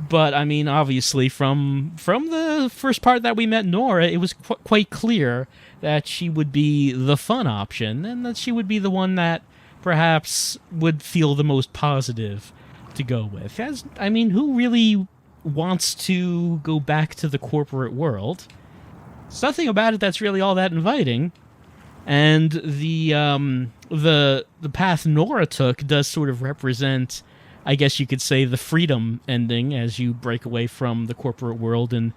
But I mean, obviously, from the first part that we met Nora, it was quite clear that she would be the fun option, and that she would be the one that perhaps would feel the most positive to go with. As I mean, who really wants to go back to the corporate world? There's nothing about it that's really all that inviting. And the path Nora took does sort of represent, I guess you could say, the freedom ending, as you break away from the corporate world and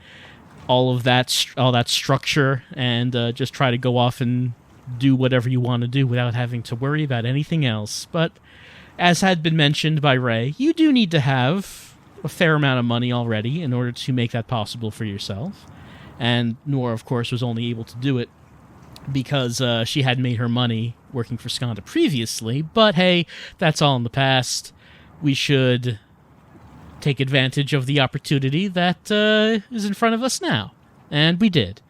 all that structure, and just try to go off and do whatever you want to do without having to worry about anything else. But as had been mentioned by Ray, you do need to have a fair amount of money already in order to make that possible for yourself. And Nora, of course, was only able to do it because she had made her money working for Skanda previously. But hey, that's all in the past. We should take advantage of the opportunity that is in front of us now. And we did.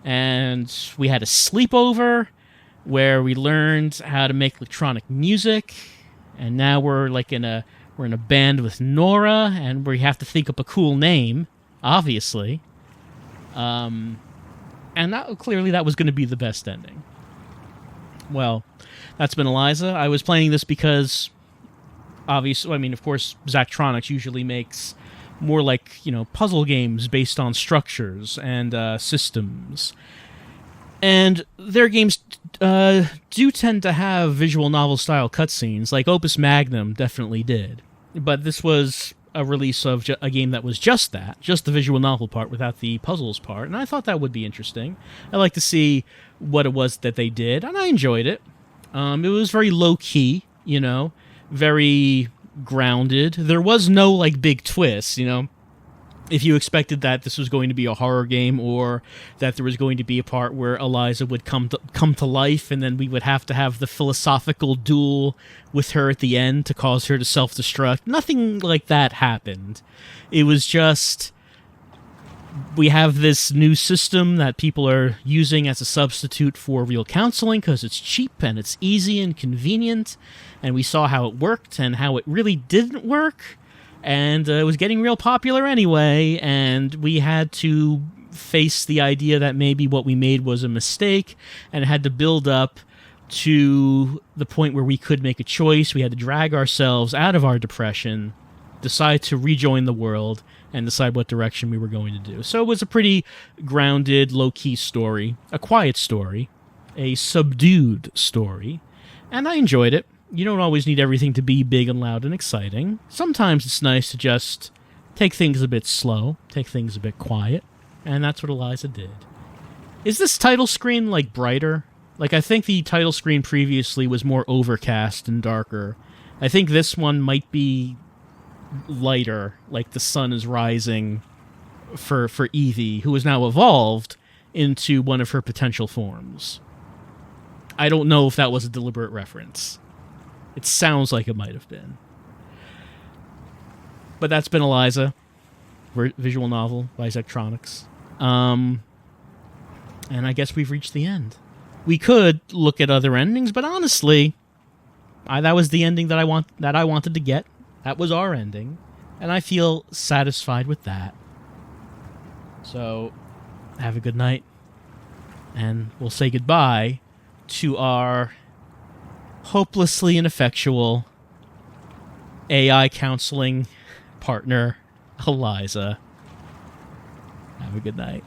And we had a sleepover where we learned how to make electronic music. And now we're in a band with Nora, and we have to think up a cool name, obviously. And clearly that was going to be the best ending. Well, that's been Eliza. I was playing this because, obviously, I mean, of course, Zachtronics usually makes more puzzle games based on structures and systems. And their games do tend to have visual novel-style cutscenes, like Opus Magnum definitely did. But this was a release of a game that was just that, just the visual novel part without the puzzles part, and I thought that would be interesting. I'd like to see what it was that they did, and I enjoyed it. It was very low-key, very grounded. There was no, big twist, If you expected that this was going to be a horror game, or that there was going to be a part where Eliza would come to life, and then we would have to have the philosophical duel with her at the end to cause her to self-destruct, nothing like that happened. It was just, we have this new system that people are using as a substitute for real counseling because it's cheap and it's easy and convenient, and we saw how it worked and how it really didn't work. And it was getting real popular anyway, and we had to face the idea that maybe what we made was a mistake, and it had to build up to the point where we could make a choice. We had to drag ourselves out of our depression, decide to rejoin the world, and decide what direction we were going to do. So it was a pretty grounded, low-key story, a quiet story, a subdued story, and I enjoyed it. You don't always need everything to be big and loud and exciting. Sometimes it's nice to just take things a bit slow, take things a bit quiet, and that's what Eliza did. Is this title screen, brighter? I think the title screen previously was more overcast and darker. I think this one might be lighter, like the sun is rising for Evie, who is now evolved into one of her potential forms. I don't know if that was a deliberate reference. It sounds like it might have been. But that's been Eliza, visual novel by Zachtronics. And I guess we've reached the end. We could look at other endings, but honestly, that was the ending that I wanted to get. That was our ending. And I feel satisfied with that. So, have a good night. And we'll say goodbye to our hopelessly ineffectual AI counseling partner, Eliza. Have a good night.